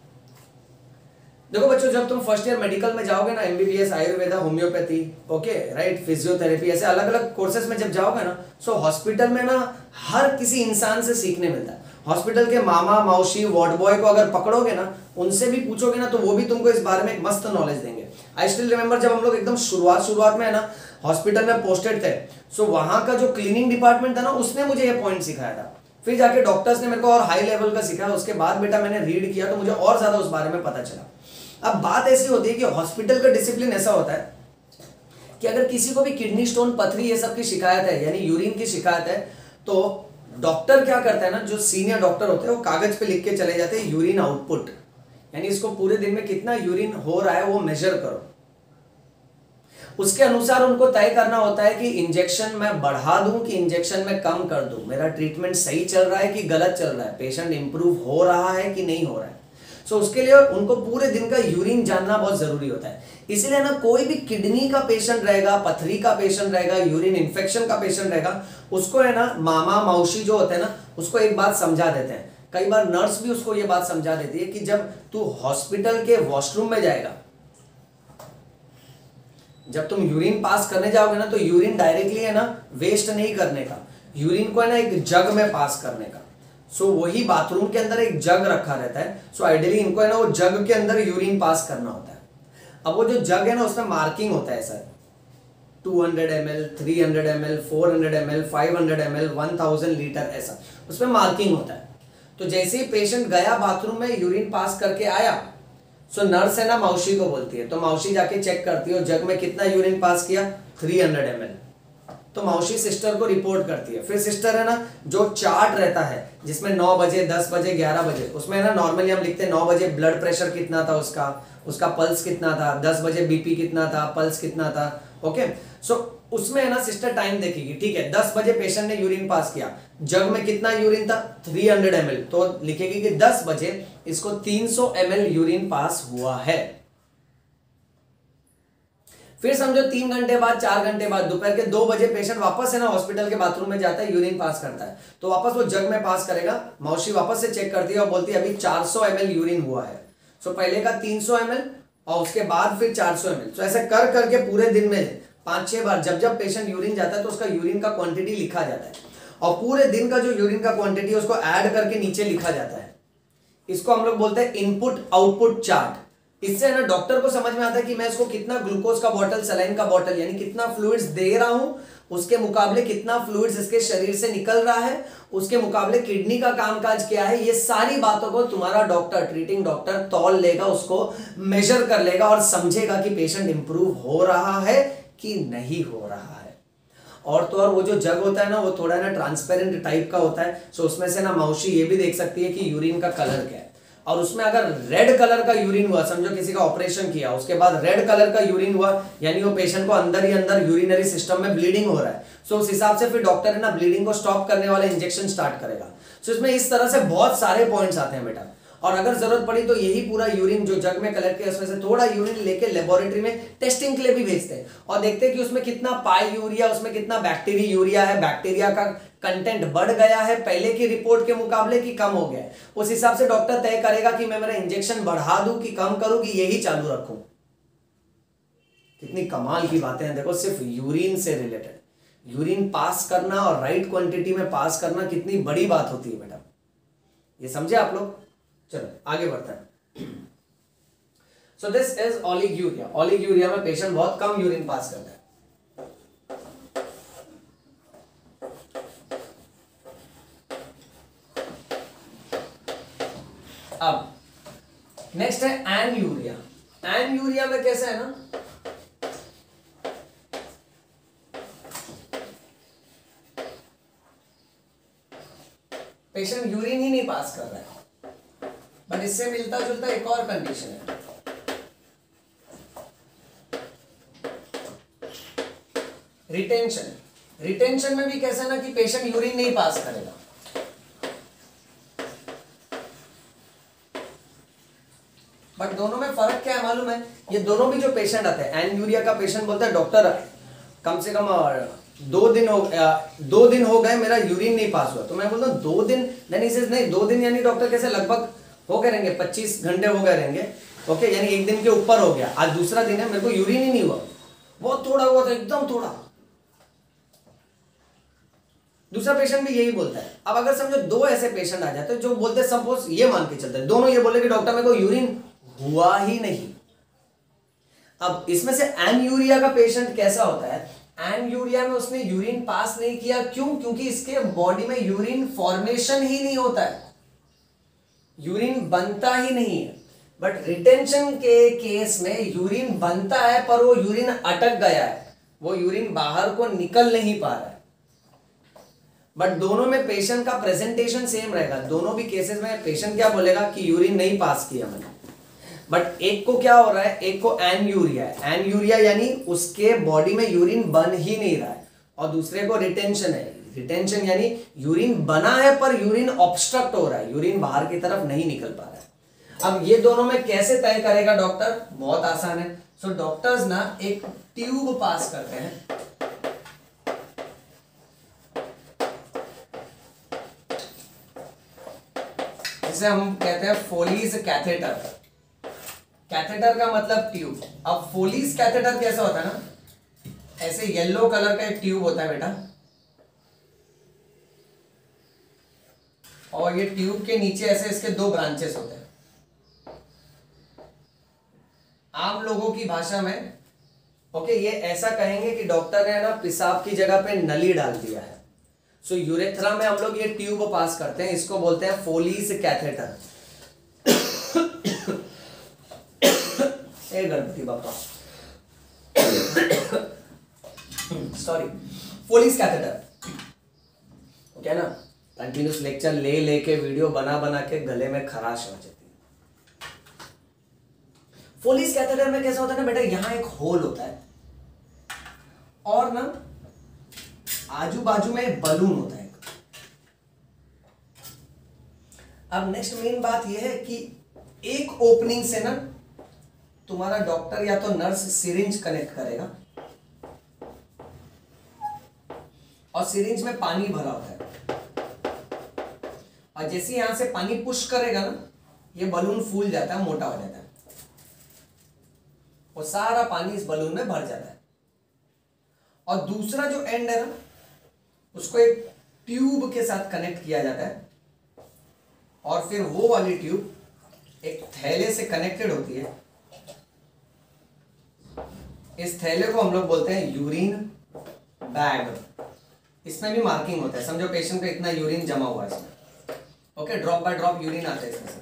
देखो बच्चों, जब तुम फर्स्ट ईयर मेडिकल में जाओगे ना, MBBS, Ayurveda, homeopathy, okay right, physiotherapy, ऐसे अलग अलग कोर्सेज में जब जाओगे ना, सो हॉस्पिटल में ना हर किसी इंसान से सीखने मिलता है। हॉस्पिटल के मामा मौसी वार्ड बॉय को अगर पकड़ोगे ना, उनसे भी पूछोगे ना, तो वो भी तुमको इस बारे में एक मस्त नॉलेज देंगे। आई स्टिल रिमेंबर जब हम लोग एकदम शुरुआत में है ना हॉस्पिटल में पोस्टेड थे, सो वहां का जो क्लीनिंग डिपार्टमेंट था ना, उसने मुझे ये पॉइंट सिखाया था। फिर जाके डॉक्टर्स ने मेरे को और हाई लेवल का सिखाया, उसके बाद बेटा मैंने रीड किया तो मुझे और ज्यादा उस बारे में पता चला। अब बात ऐसी होती है कि हॉस्पिटल का डिसिप्लिन ऐसा होता है कि अगर किसी को भी किडनी स्टोन, पथरी, ये सब की शिकायत है, यानी यूरिन की शिकायत है, तो डॉक्टर क्या करता है ना, जो सीनियर डॉक्टर होते हैं वो कागज पे लिख के चले जाते हैं यूरिन आउटपुट, यानी इसको पूरे दिन में कितना यूरिन हो रहा है वो मेजर करो। उसके अनुसार उनको तय करना होता है कि इंजेक्शन मैं बढ़ा दूं कि इंजेक्शन मैं कम कर दूं, मेरा ट्रीटमेंट सही चल रहा है कि गलत चल रहा है, पेशेंट इंप्रूव हो रहा है कि नहीं हो रहा है। सो उसके लिए उनको पूरे दिन का यूरिन जानना बहुत जरूरी होता है। इसीलिए ना कोई भी किडनी का पेशेंट रहेगा, पथरी का पेशेंट रहेगा, यूरिन इन्फेक्शन का पेशेंट रहेगा, उसको है ना मामा मौसी जो होते हैं ना, उसको एक बात समझा देते हैं। कई बार नर्स भी उसको ये बात समझा देती है कि जब तू हॉस्पिटल के वॉशरूम में जाएगा, जब तुम यूरिन पास करने जाओगे ना, तो यूरिन डायरेक्टली है ना वेस्ट नहीं करने का, यूरिन को है ना एक जग में पास करने का। सो वही बाथरूम के अंदर एक जग रखा रहता है, सो आइडियली इनको है ना वो जग के अंदर यूरिन पास करना होता है। अब वो जो जग है ना उसमें मार्किंग होता है sir, 200 ml, 300 ml, 400 ml, 500 ml, 1000 litre, ऐसा उसमें मार्किंग होता है। तो जैसे ही पेशेंट गया बाथरूम में, यूरिन पास करके आया, सो नर्स है ना मौसी को बोलती है, तो मौसी जाके चेक करती है जग में कितना यूरिन पास किया, 300 ml। तो मौसी सिस्टर को रिपोर्ट करती है। फिर सिस्टर है ना जो चार्ट रहता है जिसमें 9 बजे, 10 बजे, 11 बजे, उसमें है ना नॉर्मली हम लिखते हैं 9 बजे ब्लड प्रेशर कितना था उसका पल्स कितना था, 10 बजे बीपी कितना था, पल्स कितना था, ओके। सो उसमें है ना सिस्टर टाइम देखेगी, ठीक है 10 बजे पेशेंट ने यूरिन पास किया, जग में कितना यूरिन था 300 ml, तो लिखेगी कि 10 बजे इसको 300 ml यूरिन पास हुआ है। फिर समझो 3 घंटे बाद, 4 घंटे बाद, दोपहर के 2 बजे पेशेंट वापस है ना हॉस्पिटल के बाथरूम में जाता है, यूरिन पास करता है, तो वापस वो जग में पास करेगा। मौसी वापस से चेक करती है और बोलती है अभी 400 ml यूरिन हुआ है। सो पहले का 300 ml और उसके बाद फिर 400 ml। तो ऐसे कर करके पूरे दिन में 5-6 बार जब जब पेशेंट यूरिन जाता है तो उसका यूरिन का क्वांटिटी लिखा जाता है, और पूरे दिन का जो यूरिन का क्वांटिटी है उसको ऐड करके नीचे लिखा जाता है। इसको हम लोग बोलते हैं इनपुट आउटपुट चार्ट। इससे ना डॉक्टर को समझ में आता है कि मैं इसको कितना ग्लूकोज का बॉटल, सलाइन का बॉटल, यानी कितना फ्लूइड्स दे रहा हूं, उसके मुकाबले कितना फ्लूइड्स इसके शरीर से निकल रहा है, उसके मुकाबले किडनी का कामकाज क्या है, ये सारी बातों को तुम्हारा डॉक्टर, ट्रीटिंग डॉक्टर तौल लेगा, उसको मेजर कर लेगा और समझेगा कि पेशेंट इंप्रूव हो रहा है कि नहीं हो रहा है। और तो और वो जो जग होता है ना वो थोड़ा ना ट्रांसपेरेंट टाइप का होता है, सो उसमें से ना मौसी ये भी देख सकती है कि यूरिन का कलर क्या है। और उसमें अगर रेड कलर का यूरिन हुआ, समझो किसी का ऑपरेशन किया उसके बाद रेड कलर का यूरिन हुआ, यानी वो पेशेंट को अंदर ही अंदर यूरिनरी सिस्टम में ब्लीडिंग हो रहा है, सो उस हिसाब से फिर डॉक्टर है ना ब्लीडिंग को स्टॉप करने वाला इंजेक्शन स्टार्ट करेगा। सो इसमें इस तरह से बहुत सारे पॉइंट्स आते हैं बेटा। और अगर जरूरत पड़ी तो यही पूरा यूरिन जो जग में कलेक्ट किया उसमें से थोड़ा यूरिन लेके लेबोरेटरी में टेस्टिंग के लिए भी भेजते हैं और देखते हैं कि उसमें कितना पाई यूरिया, उसमें कितना बैक्टीरिया यूरिया है, बैक्टीरिया का कंटेंट बढ़ गया है पहले की रिपोर्ट के मुकाबले कि कम हो गया है। उस हिसाब से डॉक्टर तय करेगा कि मैं मेरा इंजेक्शन बढ़ा दूं कि कम करूं कि यही चालू रखूं। कितनी कमाल की बातें हैं देखो, सिर्फ यूरिन से रिलेटेड। यूरिन पास करना और राइट क्वांटिटी में पास करना कितनी बड़ी बात होती है बेटा, ये समझे आप लोग। चलो आगे बढ़ते हैं। सो दिस इज ओलिगोयूरिया। ओलिगोयूरिया में पेशेंट बहुत कम यूरिन पास करता है। अब नेक्स्ट है एनयूरिया। एनयूरिया में कैसा है ना, पेशेंट यूरिन ही नहीं पास कर रहा है, बट इससे मिलता जुलता एक और कंडीशन है, रिटेंशन। रिटेंशन में भी कैसा ना कि पेशेंट यूरिन नहीं पास करेगा, बट दोनों में फर्क क्या है मालूम है। ये दोनों भी जो पेशेंट आते हैं, एनयूरिया का पेशेंट बोलता है डॉक्टर कम से कम 2 दिन हो गए मेरा यूरिन नहीं पास हुआ। तो मैं बोलता हूँ 2 दिन, नहीं 2 दिन यानी डॉक्टर कैसे लगभग हो गए रहेंगे, 25 घंटे हो गए रहेंगे, ओके, यानी 1 दिन के ऊपर हो गया। आज दूसरा दिन है, मेरे को यूरिन ही नहीं हुआ, बहुत थोड़ा हुआ था, एकदम थोड़ा। दूसरा पेशेंट भी यही बोलता है। अब अगर समझो 2 ऐसे पेशेंट आ जाते हैं जो बोलते हैं, सपोज ये मान के चलते हैं दोनों ये बोले कि डॉक्टर मेरे को यूरिन हुआ ही नहीं। अब इसमें से एनयूरिया का पेशेंट कैसा होता है, एनयूरिया में उसने यूरिन पास नहीं किया, क्यों? क्योंकि इसके बॉडी में यूरिन फॉर्मेशन ही नहीं होता है, यूरिन बनता ही नहीं है। बट रिटेंशन के केस में यूरिन बनता है पर वो यूरिन अटक गया है, वो यूरिन बाहर को निकल नहीं पा रहा है। बट दोनों में पेशेंट का प्रेजेंटेशन सेम रहेगा। दोनों भी केसेस में पेशेंट क्या बोलेगा कि यूरिन नहीं पास किया मैंने, बट एक को क्या हो रहा है, एक को एनयूरिया है। एनयूरिया यानी उसके बॉडी में यूरिन बन ही नहीं रहा है, और दूसरे को रिटेंशन है। रिटेंशन यानी यूरिन बना है पर यूरिन ऑब्स्ट्रक्ट हो रहा है, यूरिन बाहर की तरफ नहीं निकल पा रहा है। अब ये दोनों में कैसे तय करेगा डॉक्टर? बहुत आसान है। सो डॉक्टर्स ना एक ट्यूब पास करते हैं, जिसे हम कहते हैं फोलीज कैथेटर। कैथेटर का मतलब ट्यूब। अब फोलीज कैथेटर कैसा होता है ना, ऐसे येलो कलर का एक ट्यूब होता है बेटा, और ये ट्यूब के नीचे ऐसे इसके 2 ब्रांचेस होते हैं। आम लोगों की भाषा में ओके ये ऐसा कहेंगे कि डॉक्टर ने ना पेशाब की जगह पे नली डाल दिया है। सो यूरेथ्रा में हम लोग ये ट्यूब पास करते हैं, इसको बोलते हैं फोलीज कैथेटर। गणपति बापा सॉरी, फोलीज कैथेटर। ओके ना, कंटिन्यूस लेक्चर ले लेके वीडियो बना बना के गले में खराश हो जाती है। फोलीज कैथेटर में कैसा होता है ना बेटा, यहां एक होल होता है और ना आजू बाजू में बलून होता है। अब नेक्स्ट मेन बात यह है कि एक ओपनिंग से ना तुम्हारा डॉक्टर या तो नर्स सिरिंज कनेक्ट करेगा, और सिरिंज में पानी भरा होता है, और जैसे यहां से पानी पुश करेगा ना, ये बलून फूल जाता है, मोटा हो जाता है, और सारा पानी इस बलून में भर जाता है। और दूसरा जो एंड है ना, उसको एक ट्यूब के साथ कनेक्ट किया जाता है, और फिर वो वाली ट्यूब एक थैले से कनेक्टेड होती है। इस थैले को हम लोग बोलते हैं यूरिन बैग। इसमें भी मार्किंग होता है, समझो पेशेंट को इतना यूरिन जमा हुआ है इसमें, okay, drop by drop urine आता है इसमें से,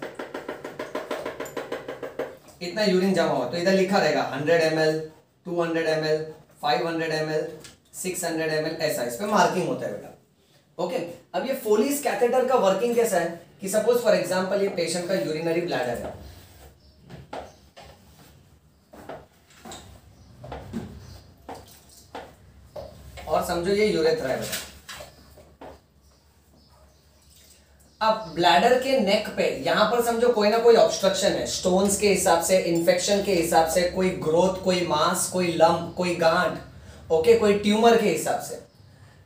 इतना यूरिन जमा हुआ, तो इधर लिखा रहेगा 100 ml, 200 ml, 500 ml, 600 ml, ऐसा इस पे मार्किंग होता है बेटा। ओके, अब ये फोलीज कैथेटर का वर्किंग कैसा है कि सपोज फॉर एग्जांपल ये पेशेंट का यूरिनरी ब्लैडर है, और समझो ये यूरेथ्रा है बेटा। अब ब्लैडर के नेक पे यहां पर समझो कोई ना कोई ऑब्स्ट्रक्शन है, स्टोन्स के हिसाब से, इन्फेक्शन के हिसाब से, कोई ग्रोथ, कोई मास, कोई लंप, कोई गांठ, ओके, कोई ट्यूमर के हिसाब से,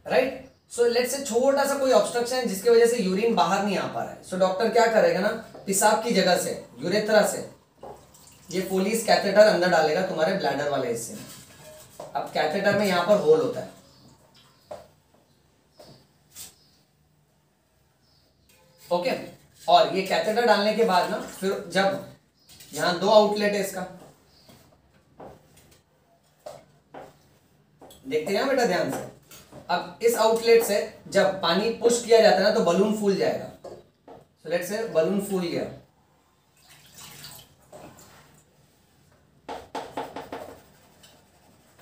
राइट। सो लेट्स से छोटा सा कोई ऑब्स्ट्रक्शन है जिसकी वजह से यूरिन बाहर नहीं आ पा रहा है। सो डॉक्टर क्या करेगा ना, पेशाब की जगह से, यूरेथ्रा से ये फोलिस कैथेटर अंदर डालेगा तुम्हारे ब्लैडर वाले हिस्से में। अब कैथेटर में यहां पर होल होता है, ओके। और ये कैथेटर डालने के बाद ना फिर जब यहां 2 आउटलेट है इसका, देखते हैं बेटा ध्यान से। अब इस आउटलेट से जब पानी पुश किया जाता है ना तो बलून फूल जाएगा। सो लेट्स से बलून फूल गया,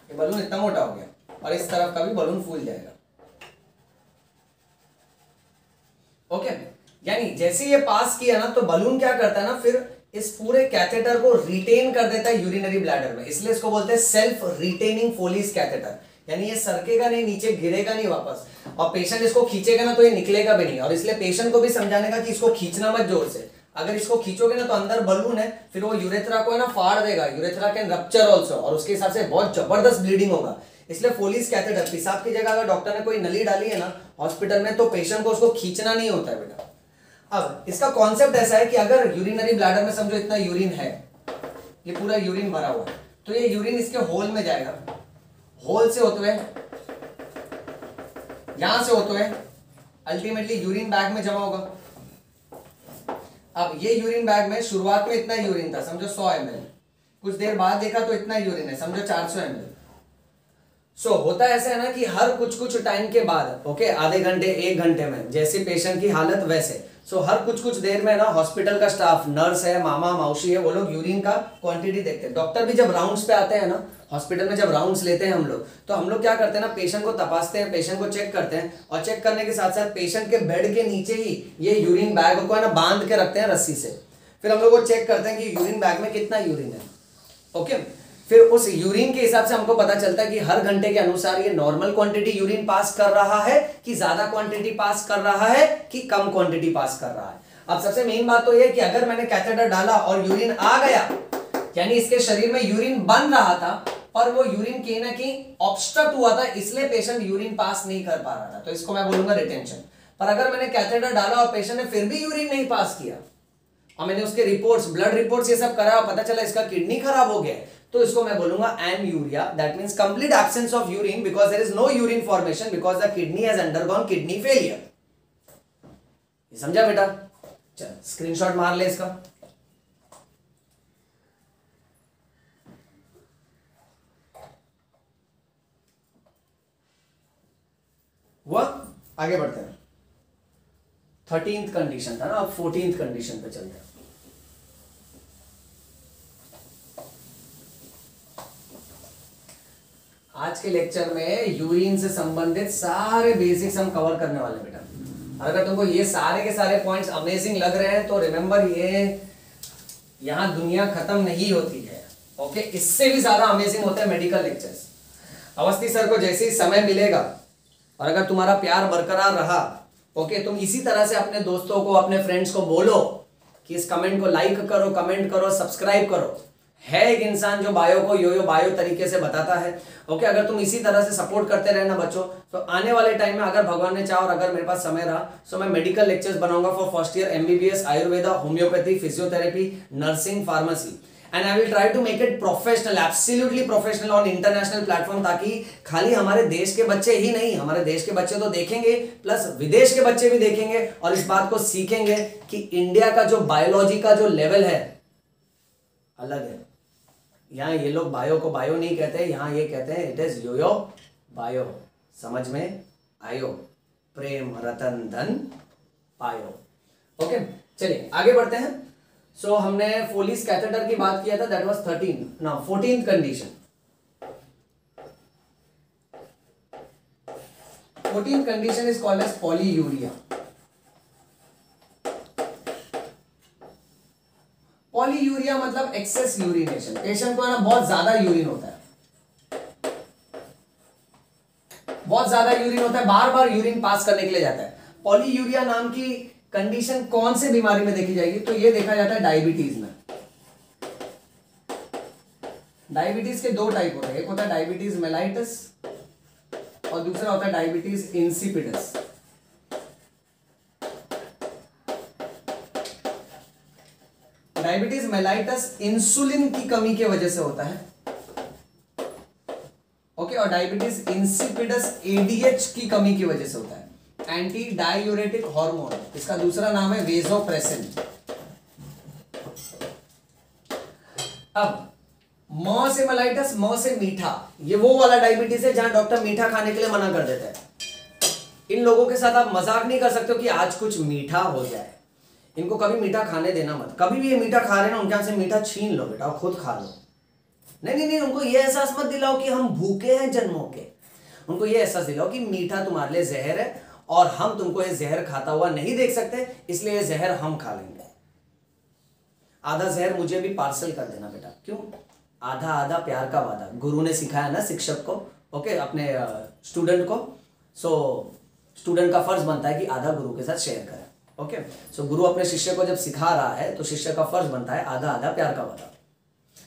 ये बलून इतना मोटा हो गया और इस तरफ का भी बलून फूल जाएगा, ओके। यानी जैसे ये पास किया ना तो बलून क्या करता है ना, फिर इस पूरे कैथेटर को रिटेन कर देता है यूरिनरी ब्लैडर में, इसलिए इसको बोलते हैं सेल्फ रिटेनिंग फोलिस कैथेटर। यानी ये सरकेगा नहीं, नीचे गिरेगा नहीं वापस, और पेशेंट इसको खींचेगा ना तो ये निकलेगा भी नहीं। और इसलिए पेशेंट को भी समझाने का कि इसको खींचना मत जोर से, अगर इसको खींचोगे ना तो अंदर बलून है, फिर वो यूरेथ्रा को है ना फाड़ देगा, यूरेथ्रा कैन रप्चर ऑल्सो, और उसके हिसाब से बहुत जबरदस्त ब्लीडिंग होगा। इसलिए फोलिस कैथेटर, पेशाब की जगह अगर डॉक्टर ने कोई नली डाली है ना हॉस्पिटल में तो पेशेंट को उसको खींचना नहीं होता है बेटा। अब इसका कॉन्सेप्ट ऐसा है कि अगर यूरिनरी ब्लैडर में समझो इतना यूरिन है, ये पूरा यूरिन भरा हुआ है, तो ये यूरिन इसके होल में जाएगा, होल से होते हुए यहां से होते हुए अल्टीमेटली यूरिन बैग में जमा होगा। अब ये यूरिन बैग में शुरुआत में इतना यूरिन था, समझो 100 ml, कुछ देर बाद देखा तो इतना यूरिन है, समझो 400 ml। सो होता ऐसा है ना कि हर कुछ टाइम के बाद, ओके, आधे घंटे 1 घंटे में, जैसे पेशेंट की हालत वैसे, सो हर कुछ देर में ना हॉस्पिटल का स्टाफ, नर्स है, मामा मौसी है, वो लोग यूरिन का क्वांटिटी देखते हैं। डॉक्टर भी जब राउंड्स पे आते हैं ना हॉस्पिटल में, जब राउंड्स लेते हैं हम लोग, तो हम लोग क्या करते हैं ना, पेशेंट को तपासते हैं, पेशेंट को चेक करते हैं, और चेक करने के साथ साथ पेशेंट के बेड के नीचे ही ये यूरिन बैग को है ना बांध के रखते हैं रस्सी से। फिर हम लोग वो चेक करते हैं कि यूरिन बैग में कितना यूरिन है, ओके। फिर उस यूरिन के हिसाब से हमको पता चलता है कि हर घंटे के अनुसार ये नॉर्मल क्वांटिटी यूरिन पास कर रहा है कि ज्यादा क्वांटिटी पास कर रहा है कि कम क्वांटिटी पास कर रहा है। अब सबसे मेन बात तो ये कि अगर मैंने कैथेटर डाला और यूरिन आ गया, यानी इसके शरीर में यूरिन बन रहा था पर वो यूरिन कहीं ना कहीं ऑब्स्ट्रक्ट हुआ था, इसलिए पेशेंट यूरिन पास नहीं कर पा रहा था, तो इसको मैं बोलूंगा रिटेंशन। पर अगर मैंने कैथेटर डाला और पेशेंट ने फिर भी यूरिन नहीं पास किया और मैंने उसके रिपोर्ट्स, ब्लड रिपोर्ट्स ये सब करा और पता चला इसका किडनी खराब हो गया, तो इसको मैं बोलूंगा anuria. That means complete absence of urine because there is no urine formation because the kidney has undergone kidney failure. ये समझा बेटा? चल स्क्रीनशॉट मार ले इसका। हुआ? आगे बढ़ते हैं। 13th कंडीशन था ना, अब 14th कंडीशन पे चलते हैं। आज के लेक्चर में यूरिन से संबंधित सारे बेसिक्स हम कवर करने वाले हैं बेटा। अगर तुमको ये सारे के सारे पॉइंट्स अमेजिंग लग रहे हैं तो रिमेंबर, ये यहां दुनिया खत्म नहीं होती है, ओके। इससे भी ज्यादा अमेजिंग होते हैं मेडिकल लेक्चर्स। अवस्थी सर को जैसे ही समय मिलेगा और अगर तुम्हारा प्यार बरकरार रहा, ओके, तुम इसी तरह से अपने दोस्तों को, अपने फ्रेंड्स को बोलो कि इस कमेंट को लाइक करो, कमेंट करो, सब्सक्राइब करो। है एक इंसान जो बायो को यो बायो तरीके से बताता है, ओके। अगर तुम इसी तरह से सपोर्ट करते रहना बच्चों, तो आने वाले टाइम में अगर भगवान ने चाहा और अगर मेरे पास समय रहा तो मैं मेडिकल लेक्चर्स बनाऊंगा for first year MBBS, Ayurveda, homeopathy, physiotherapy, nursing, pharmacy, and I will try to make it professional, absolutely professional on international platform, ताकि खाली हमारे देश के बच्चे ही नहीं, हमारे देश के बच्चे तो देखेंगे प्लस विदेश के बच्चे भी देखेंगे और इस बात को सीखेंगे कि इंडिया का जो बायोलॉजी का जो लेवल है अलग है। यहाँ ये लोग बायो को बायो नहीं कहते, यहाँ ये कहते हैं इट इज योयो बायो। समझ में आयो? प्रेम रतन धन पायो। ओके, चलिए आगे बढ़ते हैं। सो हमने फोलिस कैथेटर की बात किया था, that was 13। Now 14th condition. 14th condition is called as polyuria. Polyuria मतलब एक्सेस यूरिनेशन। पेशेंट को है ना बहुत ज्यादा यूरिन होता है, बहुत ज्यादा यूरिन होता है, बार बार यूरिन पास करने के लिए जाता है। पॉलीयूरिया नाम की कंडीशन कौन से बीमारी में देखी जाएगी? तो ये देखा जाता है डायबिटीज में। डायबिटीज के दो टाइप होते हैं, एक होता है डायबिटीज मेलाइटस और दूसरा होता है diabetes insipidus. Diabetes mellitus insulin की कमी की वजह से होता है, ओके, और डायबिटीज इंसिपिडस एडीएच की कमी की वजह से होता है, एंटी डायूरेटिक हार्मोन, इसका दूसरा नाम है वेसोप्रेसिन। अब म से मेलाइटस, म से मीठा, ये वो वाला डायबिटीज है जहां डॉक्टर मीठा खाने के लिए मना कर देता है। इन लोगों के साथ आप मजाक नहीं कर सकते हो कि आज कुछ मीठा हो जाए, इनको कभी मीठा खाने देना मत। कभी भी ये मीठा खा रहे हैं ना, उनके हाथ से मीठा छीन लो बेटा और खुद खा लो। नहीं नहीं नहीं, उनको ये एहसास मत दिलाओ कि हम भूखे हैं जन्मों के। उनको ये एहसास दिलाओ कि मीठा तुम्हारे लिए जहर है और हम तुमको ये जहर खाता हुआ नहीं देख सकते, इसलिए ये जहर हम खा लेंगे। आधा जहर मुझे भी पार्सल कर देना बेटा। क्यों? आधा आधा प्यार का वादा, गुरु ने सिखाया ना शिक्षक को, ओके, अपने स्टूडेंट को। सो स्टूडेंट का फर्ज बनता है कि आधा गुरु के साथ शेयर करे, ओके। सो गुरु अपने शिष्य को जब सिखा रहा है तो शिष्य का फर्ज बनता है आधा आधा प्यार का वादा।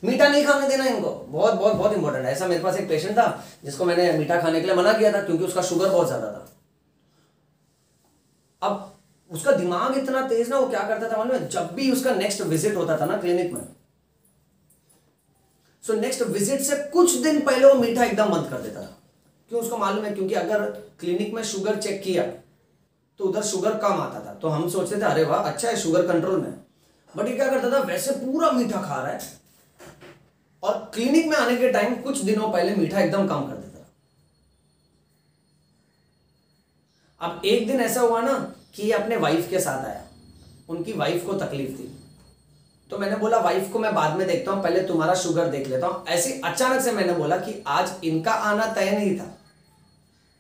मीठा नहीं खाने देना इनको, बहुत बहुत बहुत इंपॉर्टेंट है। ऐसा मेरे पास एक पेशेंट था जिसको मैंने मीठा खाने के लिए मना किया था क्योंकि उसका शुगर बहुत ज्यादा था। अब उसका दिमाग इतना तेज ना, वो क्या करता था मालूम है? जब भी उसका नेक्स्ट विजिट होता था ना क्लिनिक में, सो नेक्स्ट विजिट से कुछ दिन पहले वो मीठा एकदम बंद कर देता था। क्यों? उसको मालूम है, क्योंकि अगर क्लिनिक में शुगर चेक किया तो उधर शुगर कम आता था, तो हम सोचते थे अरे वाह अच्छा है, शुगर कंट्रोल में। बट ये क्या करता था, वैसे पूरा मीठा खा रहा है और क्लिनिक में आने के टाइम कुछ दिनों पहले मीठा एकदम कम कर देता था। अब एक दिन ऐसा हुआ ना कि ये अपने वाइफ के साथ आया, उनकी वाइफ को तकलीफ थी, तो मैंने बोला वाइफ को मैं बाद में देखता हूं, पहले तुम्हारा शुगर देख लेता हूं। ऐसे अचानक से मैंने बोला कि आज इनका आना तय नहीं था,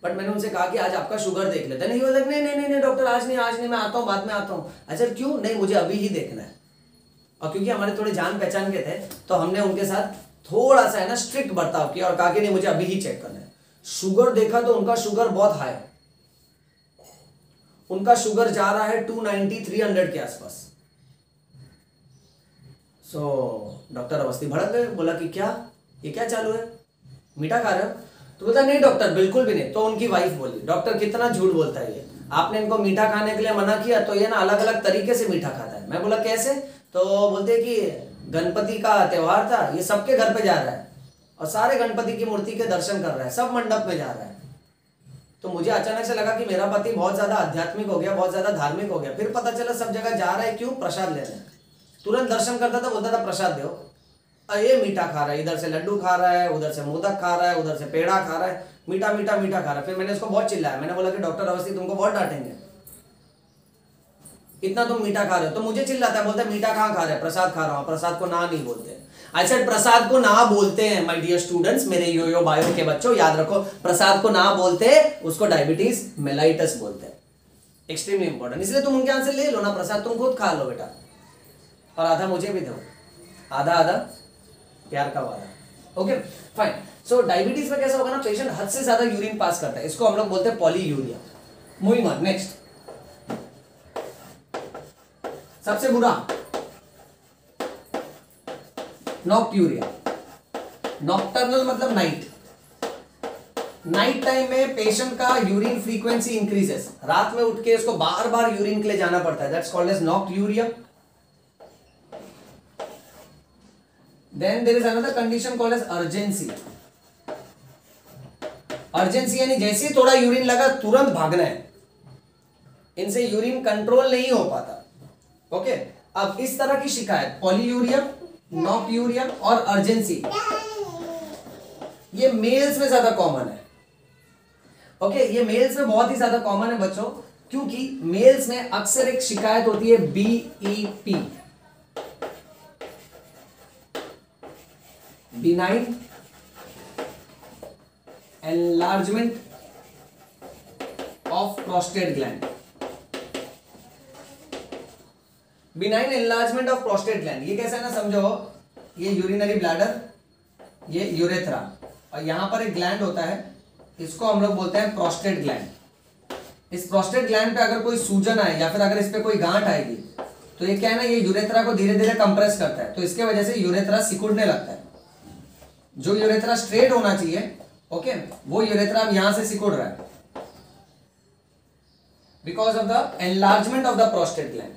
बट मैंने उनसे कहा कि आज आपका शुगर देख लेते हैं। नहीं बोला नहीं नहीं नहीं डॉक्टर आज नहीं, मैं आता हूं, बाद में आता हूं। अच्छा क्यों? नहीं मुझे अभी ही देखना है। और क्योंकि हमारे थोड़े जान पहचान के थे तो हमने उनके साथ थोड़ा सा है ना स्ट्रिक्ट बर्ताव किया और कहा कि नहीं मुझे अभी ही चेक करना है। शुगर देखा तो उनका शुगर बहुत हाई, उनका शुगर जा रहा है 290 300 के आसपास। सो डॉक्टर अवस्थी भड़क गए, बोला कि क्या ये क्या चालू है, मीठा खा रहे हो? तो बोला नहीं डॉक्टर बिल्कुल भी नहीं। तो उनकी वाइफ बोली डॉक्टर कितना झूठ बोलता है ये, आपने इनको मीठा खाने के लिए मना किया तो ये ना अलग अलग तरीके से मीठा खाता है। मैं बोला कैसे? तो बोलते कि गणपति का त्योहार था, ये सबके घर पे जा रहा है और सारे गणपति की मूर्ति के दर्शन कर रहा है, सब मंडप में जा रहा है। तो मुझे अचानक से लगा कि मेरा पति बहुत ज्यादा आध्यात्मिक हो गया, बहुत ज्यादा धार्मिक हो गया। फिर पता चला सब जगह जा रहा है, क्यों? प्रसाद लेने। तुरंत दर्शन करता था, बोलता था प्रसाद दो। ये मीठा खा रहा है, इधर से लड्डू खा रहा है, उधर से मोदक खा रहा है, उधर से पेड़ा खा रहा है, मीठा मीठा मीठा खा रहा है। फिर मैंने उसको बहुत चिल्लाया, मैंने बोला कि डॉक्टर अवस्थी तुमको बहुत डांटेंगे, इतना तुम मीठा खा रहे हो। तो मुझे चिल्लाता है, बोलता है मीठा कहाँ खा रहे हैं, प्रसाद खा रहा हूँ। प्रसाद को ना नहीं बोलते। आई सेड प्रसाद को ना बोलते हैं माय डियर स्टूडेंट्स, मेरे यो बायो के बच्चों याद रखो, प्रसाद को ना बोलते, उसको डायबिटीज मेलाइटस बोलते हैं। Extremely important. इसलिए तुम उनके यहाँ से ले लो ना प्रसाद, तुम खुद खा लो बेटा और आधा मुझे भी दो, आधा आधा प्यार का वादा। Okay fine. सो डायबिटीज में कैसा होगा ना, पेशेंट हद से ज्यादा यूरिन पास करता है, इसको हम लोग बोलते हैं पॉलीयूरिया। Moving on next. सबसे बुरा नॉक्ट्यूरिया। नॉक्टर्नल मतलब नाइट। नाइट टाइम में पेशेंट का यूरिन फ्रीक्वेंसी इंक्रीजेस, रात में उठ के इसको बार बार यूरिन के लिए जाना पड़ता है, that's called as nocturia. Then there is another condition called as urgency. Urgency यानी जैसे ही थोड़ा यूरिन लगा तुरंत भागना है, इनसे यूरिन कंट्रोल नहीं हो पाता। ओके अब इस तरह की शिकायत पॉलीयूरिया, नॉक्ट्यूरिया और अर्जेंसी, ये मेल्स में ज्यादा कॉमन है। ओके ये मेल्स में बहुत ही ज्यादा कॉमन है बच्चों, क्योंकि मेल्स में अक्सर एक शिकायत होती है BEP, benign enlargement of prostate gland। benign enlargement of prostate gland ये कैसा है ना, समझो ये यूरिनरी ब्लैडर, ये यूरेथ्रा और यहां पर एक ग्लैंड होता है, इसको हम लोग बोलते हैं प्रोस्टेट ग्लैंड। इस प्रोस्टेट ग्लैंड पे अगर कोई सूजन आए या फिर अगर इस पे कोई गांठ आएगी तो ये क्या है ना, ये यूरेथ्रा को धीरे धीरे कंप्रेस करता है, तो इसके वजह से यूरेथ्रा सिकुड़ने लगता है। जो यूरेथ्रा स्ट्रेट होना चाहिए, ओके, वो यूरेथ्रा अब यहां से सिकुड़ रहा है because of the enlargement of the prostate gland.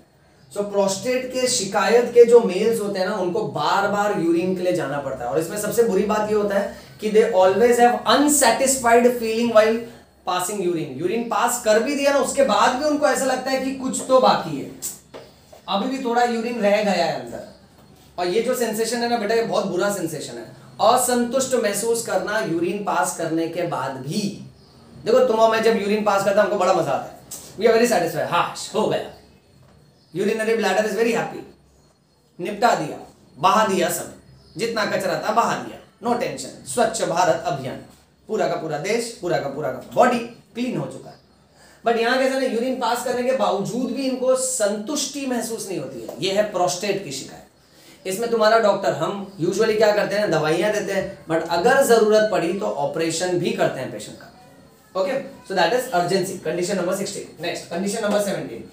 So prostate के शिकायत के जो मेल्स होते हैं ना, उनको बार बार यूरिन के लिए जाना पड़ता है, और इसमें सबसे बुरी बात ये होता है कि they always have unsatisfied feeling while passing urine. Urine pass कर भी दिया ना, उसके बाद भी उनको ऐसा लगता है कि कुछ तो बाकी है, अभी भी थोड़ा यूरिन रह गया है अंदर। और ये जो सेंसेशन है ना बेटा, ये बहुत बुरा सेंसेशन है, असंतुष्ट महसूस करना यूरिन पास करने के बाद भी। देखो तुम और मैं जब यूरिन पास करता हमको बड़ा मजा आता है, वी आर वेरी सेटिस्फाइड, हाश हो गया, urinary bladder is very happy, निपटा दिया, बहा दिया, सब जितना कचरा था बहा दिया, नो टेंशन, स्वच्छ भारत अभियान, पूरा का पूरा देश, पूरा का बॉडी क्लीन हो चुका है। बट यहां कैसा ना, यूरिन पास करने के बावजूद भी इनको संतुष्टि महसूस नहीं होती है। ये है प्रोस्टेट की शिकायत। इसमें तुम्हारा डॉक्टर, हम यूजुअली क्या करते हैं, दवाइयां देते हैं, बट अगर जरूरत पड़ी तो ऑपरेशन भी करते हैं पेशेंट का। Okay, so that is urgency, condition number 16। Next condition number 17,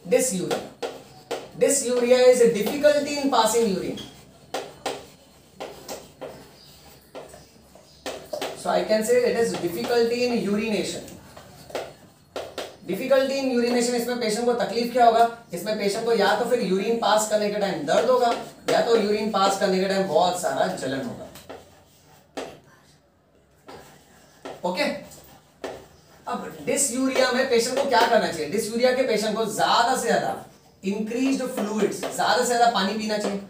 dysuria. Dysuria is a difficulty in passing urine. So I can say it is difficulty in urination. Difficulty in urination, इसमें पेशेंट को तकलीफ क्या होगा, इसमें पेशेंट को या तो फिर यूरिन पास करने के टाइम दर्द होगा, या तो यूरिन पास करने के टाइम बहुत सारा जलन होगा। ओके, अब डिसयूरिया में पेशेंट को क्या करना चाहिए? डिसयूरिया के पेशेंट को ज्यादा से ज्यादा इंक्रीज्ड फ्लूइड्स, ज्यादा से ज्यादा पानी पीना चाहिए।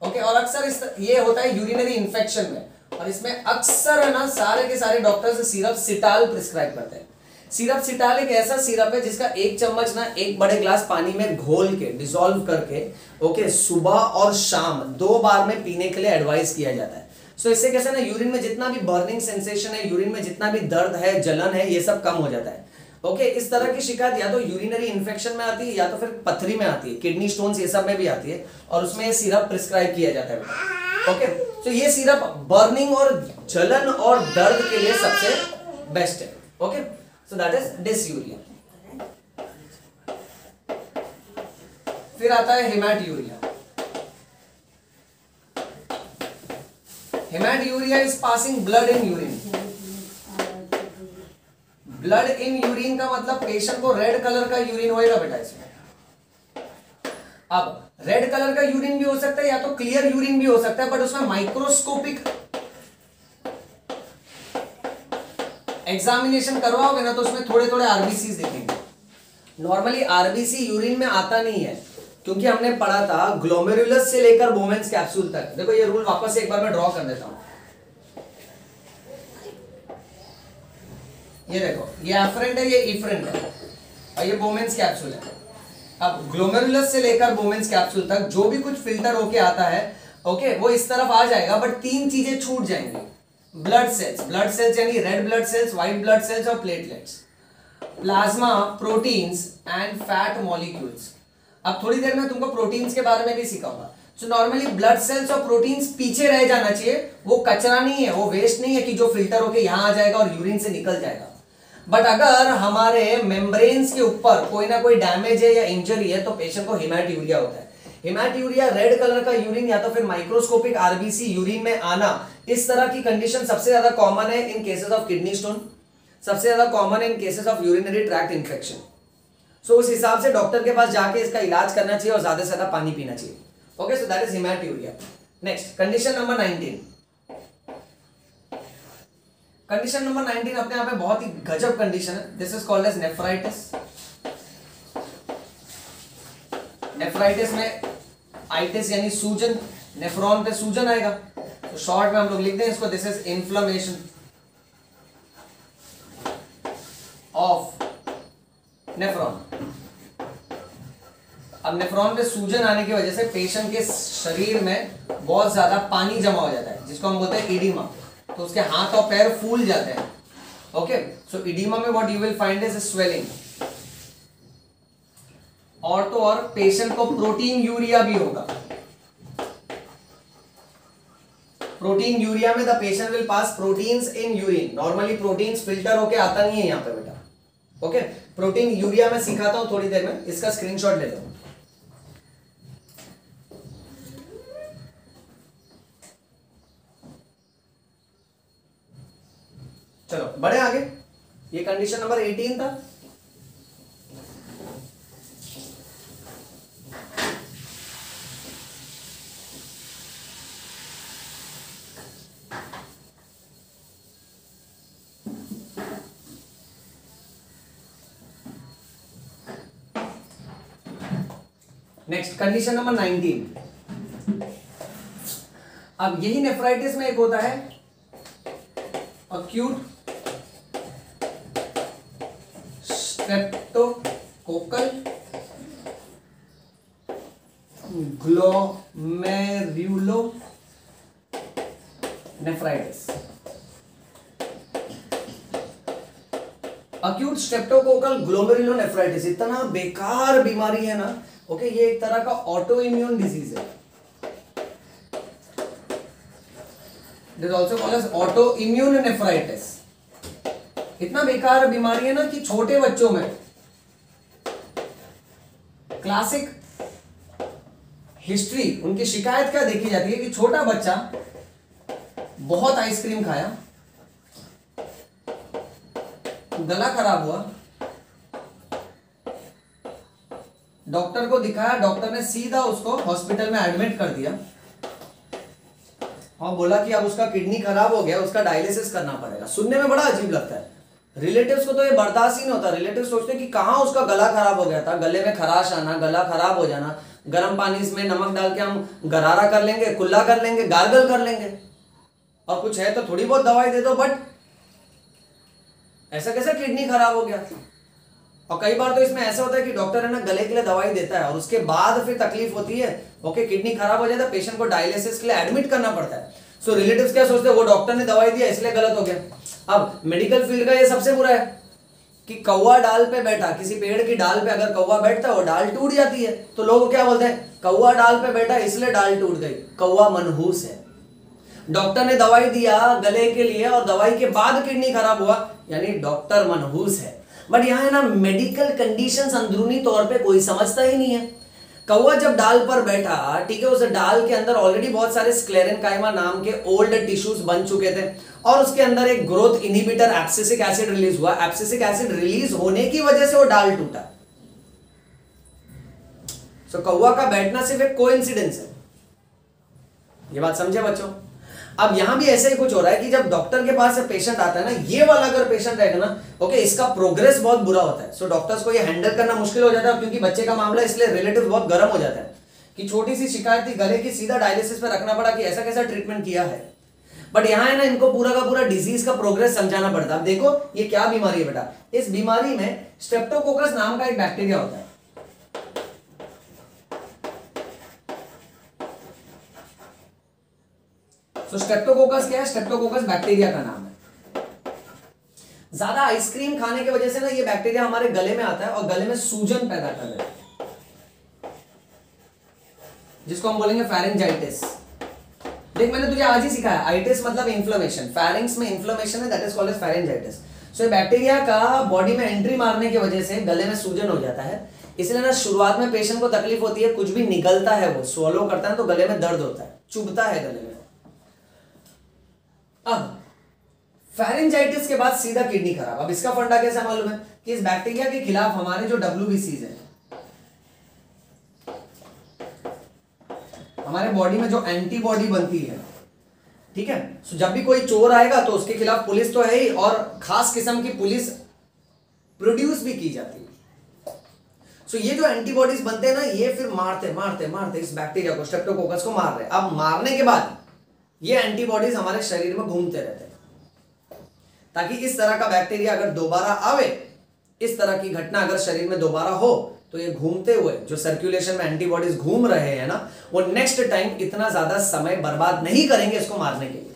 ओके, और अक्सर ये होता है यूरिनरी इन्फेक्शन में, और इसमें अक्सर है ना सारे के सारे डॉक्टर्स सिरप सिटाल प्रिस्क्राइब करते हैं। सिरप सिटाल एक ऐसा सिरप है जिसका एक चम्मच ना एक बड़े ग्लास पानी में घोल के, डिसॉल्व करके, ओके, सुबह और शाम 2 बार में पीने के लिए एडवाइस किया जाता है। सो इससे कैसे ना, यूरिन में जितना भी बर्निंग सेंसेशन है, यूरिन में जितना भी दर्द है, जलन है, ये सब कम हो जाता है। ओके, इस तरह की शिकायत या तो यूरिनरी इन्फेक्शन में आती है या तो फिर पथरी में आती है, किडनी स्टोन्स ये सब में भी आती है, और उसमें ये सिरप प्रिस्क्राइब किया जाता है। ओके, तो ये सिरप बर्निंग और जलन और दर्द के लिए सबसे बेस्ट है। Okay, so that is dysuria. फिर आता है haematuria. Haematuria is passing blood in urine. Blood in urine का मतलब पेशेंट को रेड कलर का यूरिन होएगा बेटा इसमें। अब रेड कलर का यूरिन भी हो सकता है या तो क्लियर यूरिन भी हो सकता है, बट उसमें माइक्रोस्कोपिक एग्जामिनेशन करवाओगे ना तो उसमें थोड़े थोड़े आरबीसी दिखेंगे। नॉर्मली आरबीसी यूरिन में आता नहीं है, क्योंकि हमने पढ़ा था ग्लोमेरुलस से लेकर बोवेंस कैप्सूल तक। देखो ये रूल वापस से एक बार मैं ड्रॉ कर देता हूं। ये देखो, ये एफरेंट है, ये इफरेंट है, और ये बोवेंस कैप्सूल है। अब ग्लोमेरुलस से लेकर बोवेंस कैप्सूल तक जो भी कुछ फिल्टर होके आता है, ओके, वो इस तरफ आ जाएगा, बट 3 चीजें छूट जाएंगी। ब्लड सेल्स यानी red blood cells, white blood cells और platelets, plasma, proteins and fat molecules. अब थोड़ी देर में तुमको प्रोटीन्स के बारे में भी सिखाऊंगा। सो नॉर्मली ब्लड सेल्स और प्रोटीन्स पीछे रह जाना चाहिए, वो कचरा नहीं है, वो वेस्ट नहीं है कि जो फिल्टर होके यहां आ जाएगा और यूरिन से निकल जाएगा। बट अगर हमारे मेम्ब्रेन्स के ऊपर कोई ना कोई डैमेज है या इंजरी है तो पेशेंट को हेमाटयूरिया होता है। हेमाटयूरिया, रेड कलर का यूरिन या तो फिर माइक्रोस्कोपिक आरबीसी यूरिन में आना, इस तरह की कंडीशन सबसे ज्यादा कॉमन है in cases of kidney stone, सबसे ज्यादा कॉमन है in cases of urinary tract infection. So उस हिसाब से डॉक्टर के पास जाके इसका इलाज करना चाहिए और ज्यादा से ज्यादा पानी पीना चाहिए। Okay, so that is haematuria. Next condition number 19। Condition number 19 अपने आप में बहुत ही गजब कंडीशन है। This is called as nephritis. Nephritis में आइटिस यानी सूजन, नेफ्रॉन पे सूजन आएगा, तो शॉर्ट में हम लोग लिखते हैं इसको, this is inflammation of nephron. अब नेफ्रॉन पे सूजन आने की वजह से पेशेंट के शरीर में बहुत ज्यादा पानी जमा हो जाता है, जिसको हम बोलते हैं इडीमा, तो उसके हाथ और पैर फूल जाते हैं। ओके, सो इडीमा में what you will find is swelling, और तो और पेशेंट को प्रोटीन यूरिया भी होगा। प्रोटीन यूरिया में the patient will pass proteins in urine. Normally proteins filter होके आता नहीं है यहाँ पे बेटा, ओके। प्रोटीन यूरिया में सिखाता हूं थोड़ी देर में, इसका स्क्रीनशॉट ले लो। चलो बढ़े आगे, ये कंडीशन नंबर 18 था। Next condition number 19। अब यही नेफ्राइटिस में एक होता है acute streptococcal glomerulo nephritis. Acute streptococcal glomerulo nephritis इतना बेकार बीमारी है ना, ओके। ये एक तरह का ऑटो इम्यून डिजीज है, it is also called as auto immune nephritis. इतना बेकार बीमारी है ना कि छोटे बच्चों में क्लासिक हिस्ट्री उनकी शिकायत क्या देखी जाती है कि छोटा बच्चा बहुत आइसक्रीम खाया, गला खराब हुआ, डॉक्टर को दिखाया, डॉक्टर ने सीधा उसको हॉस्पिटल में एडमिट कर दिया और बोला कि अब उसका किडनी खराब हो गया, उसका डायलिसिस करना पड़ेगा। सुनने में बड़ा अजीब लगता है, रिलेटिव्स को तो ये बर्दाश्त ही नहीं होता। रिलेटिव्स सोचते हैं कि कहाँ उसका गला खराब हो गया था, गले में खराश आना, गला खराब हो जाना, गर्म पानी इसमें नमक डाल के हम गरारा कर लेंगे, कुल्ला कर लेंगे, गार्गल कर लेंगे, और कुछ है तो थोड़ी बहुत दवाई दे दो, बट ऐसा कैसे किडनी खराब हो गया। और कई बार तो इसमें ऐसा होता है कि डॉक्टर है ना गले के लिए दवाई देता है और उसके बाद फिर तकलीफ होती है, ओके। किडनी खराब हो जाता है, पेशेंट को डायलिसिस के लिए एडमिट करना पड़ता है। सो रिलेटिव्स क्या सोचते हैं, वो डॉक्टर ने दवाई दिया इसलिए गलत हो गया। अब मेडिकल फील्ड का ये सबसे बुरा है कि कौवा डाल पे बैठा, किसी पेड़ की डाल पे अगर कौवा बैठता है वो डाल टूट जाती है, तो लोग क्या बोलते हैं, कौवा डाल पे बैठा इसलिए डाल टूट गई, कौवा मनहूस है। डॉक्टर ने दवाई दिया गले के लिए और दवाई के बाद किडनी खराब हुआ, यानी डॉक्टर मनहूस है। बट यहां है ना मेडिकल कंडीशंस अंदरूनी तौर पे कोई समझता ही नहीं है। कौवा जब डाल पर बैठा, ठीक है, उस डाल के अंदर ऑलरेडी बहुत सारे स्क्लेरेनकाइमा नाम के ओल्ड टिश्यूज बन चुके थे और उसके अंदर एक growth inhibitor abscisic acid release हुआ। एब्सिसिक एसिड रिलीज होने की वजह से वो डाल टूटा। सो कौवा का बैठना सिर्फ एक कोइंसिडेंस है। ये बात समझे बच्चों। अब यहां भी ऐसा ही कुछ हो रहा है कि जब डॉक्टर के पास पेशेंट आता है ना, ये वाला अगर पेशेंट रहेगा ना, ओके, इसका प्रोग्रेस बहुत बुरा होता है। सो डॉक्टर्स को ये हैंडल करना मुश्किल हो जाता है क्योंकि बच्चे का मामला, इसलिए रिलेटिव बहुत गर्म हो जाता है कि छोटी सी शिकायत थी गले की, सीधा डायलिसिस पे रखना पड़ा कि ऐसा कैसा ट्रीटमेंट किया है। बट यहां है ना इनको पूरा का पूरा डिजीज का प्रोग्रेस समझाना पड़ता है। देखो ये क्या बीमारी है बेटा, इस बीमारी में स्ट्रेप्टोकोकस नाम का एक बैक्टीरिया होता है। तो स्ट्रेप्टोकोकस क्या है, स्ट्रेप्टोकोकस बैक्टीरिया का नाम है। ज्यादा आइसक्रीम खाने की वजह से ना ये बैक्टीरिया हमारे गले में आता है और गले में सूजन पैदा कर देता है, जिसको हम बोलेंगे फेरेंजाइटिस। देख मैंने तुझे आज ही सिखाया, आइटिस मतलब इन्फ्लेमेशन, फेरिंग्स में इन्फ्लेमेशन है, that is called as pharyngitis. So bacteria का बॉडी में एंट्री मारने की वजह से गले में सूजन हो जाता है। इसलिए ना शुरुआत में पेशेंट को तकलीफ होती है, कुछ भी निकलता है, वो स्वॉलो करता है तो गले में दर्द होता है, चुभता है गले में। अब फेरेंजाइटिस के बाद सीधा किडनी खराब। अब इसका फंडा कैसा मालूम है कि इस बैक्टीरिया के खिलाफ हमारे जो WBCs हैं, हमारे बॉडी में जो एंटीबॉडी बनती है, ठीक है। सो जब भी कोई चोर आएगा तो उसके खिलाफ पुलिस तो है ही, और खास किस्म की पुलिस प्रोड्यूस भी की जाती है। सो ये जो एंटीबॉडीज बनते हैं ना, ये फिर मारते मारते मारते इस बैक्टीरिया को, स्ट्रेप्टोकोकस को मार रहे हैं। अब मारने के बाद ये एंटीबॉडीज हमारे शरीर में घूमते रहते हैं ताकि इस तरह का बैक्टीरिया अगर दोबारा आवे, इस तरह की घटना अगर शरीर में दोबारा हो, तो ये घूमते हुए जो सर्कुलेशन में एंटीबॉडीज घूम रहे हैं ना, वो नेक्स्ट टाइम इतना ज्यादा समय बर्बाद नहीं करेंगे इसको मारने के लिए।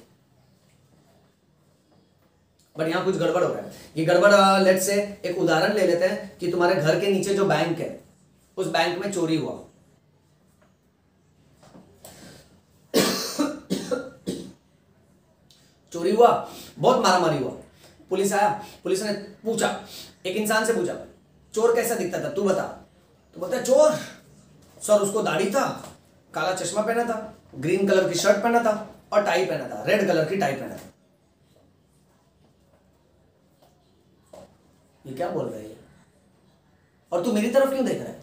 बट यहां कुछ गड़बड़ हो रहा है। ये गड़बड़ लेट्स से एक उदाहरण ले लेते हैं कि तुम्हारे घर के नीचे जो बैंक है, उस बैंक में चोरी हुआ। चोरी हुआ, बहुत मारामारी हुआ, पुलिस आया, पुलिस ने पूछा, एक इंसान से पूछा चोर कैसा दिखता था तू बता, तो बोलता है चोर सर उसको दाढ़ी था, काला चश्मा पहना था, ग्रीन कलर की शर्ट पहना था और टाई पहना था, रेड कलर की टाई पहना था। ये क्या बोल रहा है और तू मेरी तरफ क्यों देख रहा है?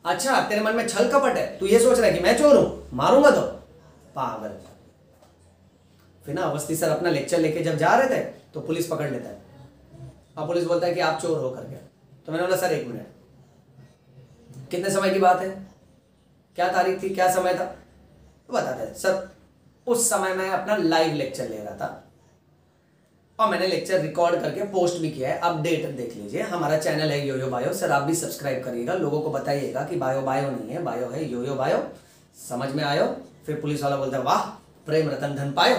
अच्छा तेरे मन में छल कपट है, तू ये सोच रहा है कि मैं चोर हूं, मारूंगा तो पागल। फिर ना अवस्थी सर अपना लेक्चर लेके जब जा रहे थे तो पुलिस पकड़ लेता है और पुलिस बोलता है कि आप चोर हो करके। तो मैंने बोला सर एक मिनट, कितने समय की बात है, क्या तारीख थी, क्या समय था, तो बताते हैं सर उस समय मैं अपना लाइव लेक्चर ले रहा था और मैंने लेक्चर रिकॉर्ड करके पोस्ट भी किया है, अपडेट देख लीजिए, हमारा चैनल है योयो बायो, सर आप भी सब्सक्राइब करिएगा, लोगों को बताइएगा कि बायो बायो नहीं है, बायो है योयो बायो, समझ में आयो। फिर पुलिस वाला बोलता है वाह प्रेम रतन धन पायो,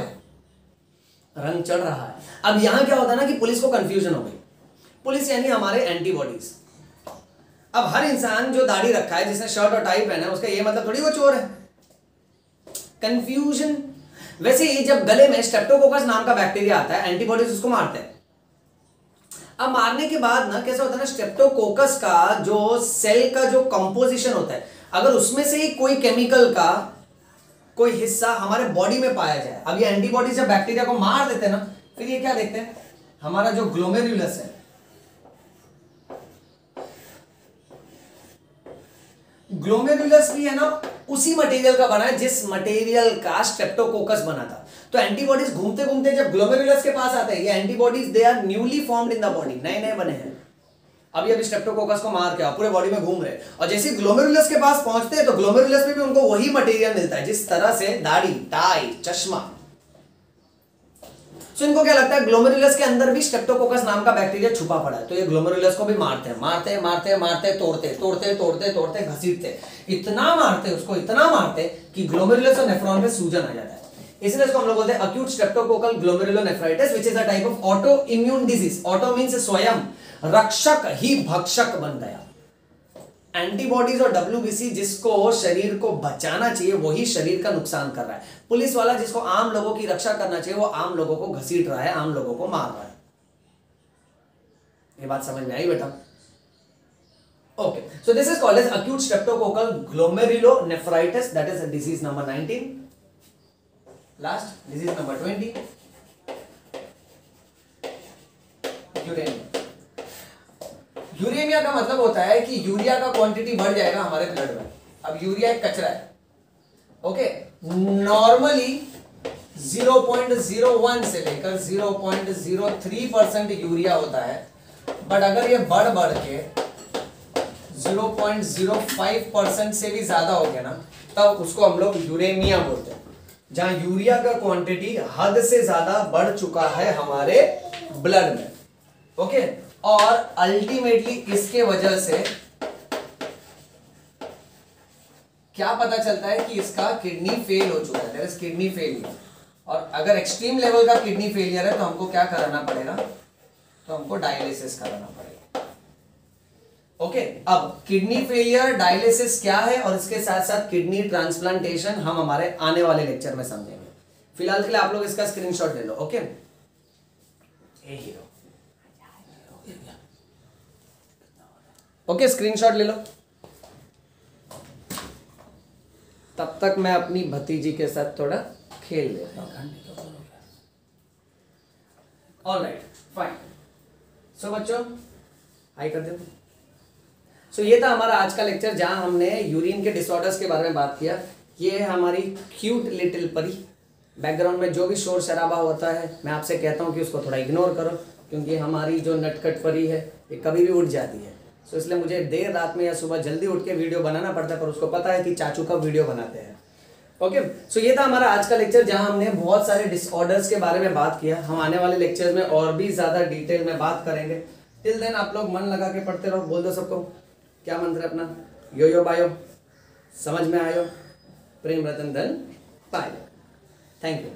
रंग चढ़ रहा है। अब यहां क्या होता है ना कि पुलिस को कंफ्यूजन हो गई, पुलिस यानी हमारे एंटीबॉडीज। अब हर इंसान जो दाढ़ी रखा है, जिसने शर्ट और टाई पहना है, उसका ये मतलब थोड़ी वो चोर है, कंफ्यूजन। वैसे ही जब गले में स्ट्रेप्टोकोकस नाम का बैक्टीरिया आता है, एंटीबॉडीज उसको मारते हैं। अब मारने के बाद ना कैसा होता है ना, स्ट्रेप्टोकोकस का जो सेल का जो कंपोजिशन होता है, अगर उसमें से ही कोई केमिकल का कोई हिस्सा हमारे बॉडी में पाया जाए, अब ये एंटीबॉडीज जब बैक्टीरिया को मार देते हैं ना, फिर ये क्या देखते हैं, हमारा जो ग्लोमेरुलस है, ग्लोमेरुलस भी है ना उसी मटेरियल का बना है जिस मटेरियल का स्ट्रेप्टोकोकस बना था। तो एंटीबॉडीज घूमते घूमते जब ग्लोमेरुलस के पास आते हैं, ये antibodies they are newly formed in the body, नए नए बने हैं, अभी स्ट्रेप्टोकोकस को मार के पूरे बॉडी में घूम रहे हैं, और जैसे ग्लोमेरुलस के पास पहुंचते हैं तो ग्लोमेरुलस में भी उनको वही मटेरियल मिलता है जिस तरह से दाढ़ी, टाई, चश्मा। तो इनको क्या लगता है ग्लोमेरुलस के अंदर भी स्ट्रेप्टोकोकस नाम का बैक्टीरिया छुपा पड़ा है, तो ये ग्लोमेरुलस को भी मारते हैं, मारते मारते मारते तोड़ते तोड़ते तोड़ते तोड़ते घसीटते, इतना मारते उसको, इतना मारते कि ग्लोमेरुलस और नेफ्रॉन में सूजन आ जाता है। इसलिए इसको हम लोग बोलते हैं acute streptococcal glomerulonephritis, which is a type of auto immune disease. Auto means स्वयं, रक्षक ही भक्षक बन गया। एंटीबॉडीज और डब्ल्यूबीसी जिसको शरीर को बचाना चाहिए वही शरीर का नुकसान कर रहा है। पुलिस वाला जिसको आम लोगों की रक्षा करना चाहिए वो आम लोगों को घसीट रहा है, आम लोगों को मार रहा है। ये बात समझ में आई बेटा? Okay, so this is called as acute streptococcal glomerulonephritis, that is disease number 19। Last disease number 20, uraemia. Uraemia का मतलब होता है कि यूरिया का क्वांटिटी बढ़ जाएगा हमारे ब्लड में। अब यूरिया एक कचरा है, ओके, नॉर्मली 0.01 से लेकर 0.03% यूरिया होता है, बट अगर ये बढ़ बढ़ के 0.05% से भी ज्यादा हो गया ना, तब उसको हम लोग यूरेमिया बोलते हैं, जहां यूरिया का क्वांटिटी हद से ज्यादा बढ़ चुका है हमारे ब्लड में, ओके। और अल्टीमेटली इसके वजह से क्या पता चलता है कि इसका किडनी फेल हो चुका है, देयर इज किडनी फेलियर। और अगर एक्सट्रीम लेवल का किडनी फेलियर है तो हमको क्या कराना पड़ेगा, तो हमको डायलिसिस कराना पड़ेगा, ओके। अब किडनी फेलियर, डायलिसिस क्या है और इसके साथ साथ किडनी ट्रांसप्लांटेशन हम हमारे आने वाले लेक्चर में समझेंगे। फिलहाल के लिए आप लोग इसका स्क्रीनशॉट ले लो, ओके। ओके, स्क्रीनशॉट ले लो। तब तक मैं अपनी भतीजी के साथ थोड़ा खेल लेता हूं। Alright, fine. सो बच्चों हाई कर दो। सो ये था हमारा आज का लेक्चर जहां हमने यूरिन के डिसऑर्डर्स के बारे में बात किया। ये है हमारी क्यूट लिटिल परी। बैकग्राउंड में जो भी शोर शराबा होता है मैं आपसे कहता हूं कि उसको थोड़ा इग्नोर करो, क्योंकि हमारी जो नटखट परी है ये कभी भी उठ जाती है। सो इसलिए मुझे देर रात में या सुबह जल्दी उठ के वीडियो बनाना पड़ता है, पर उसको पता है कि चाचू कब वीडियो बनाते हैं, ओके। सो ये था हमारा आज का लेक्चर जहां हमने बहुत सारे डिसऑर्डर्स के बारे में बात किया। हम आने वाले लेक्चर्स में और भी ज़्यादा डिटेल में बात करेंगे। टिल देन आप लोग मन लगा के पढ़ते रहो। बोल दो सबको क्या मंत्र है अपना, योयो बायो, समझ में आयो, प्रेम रतन धन पायो। Thank you.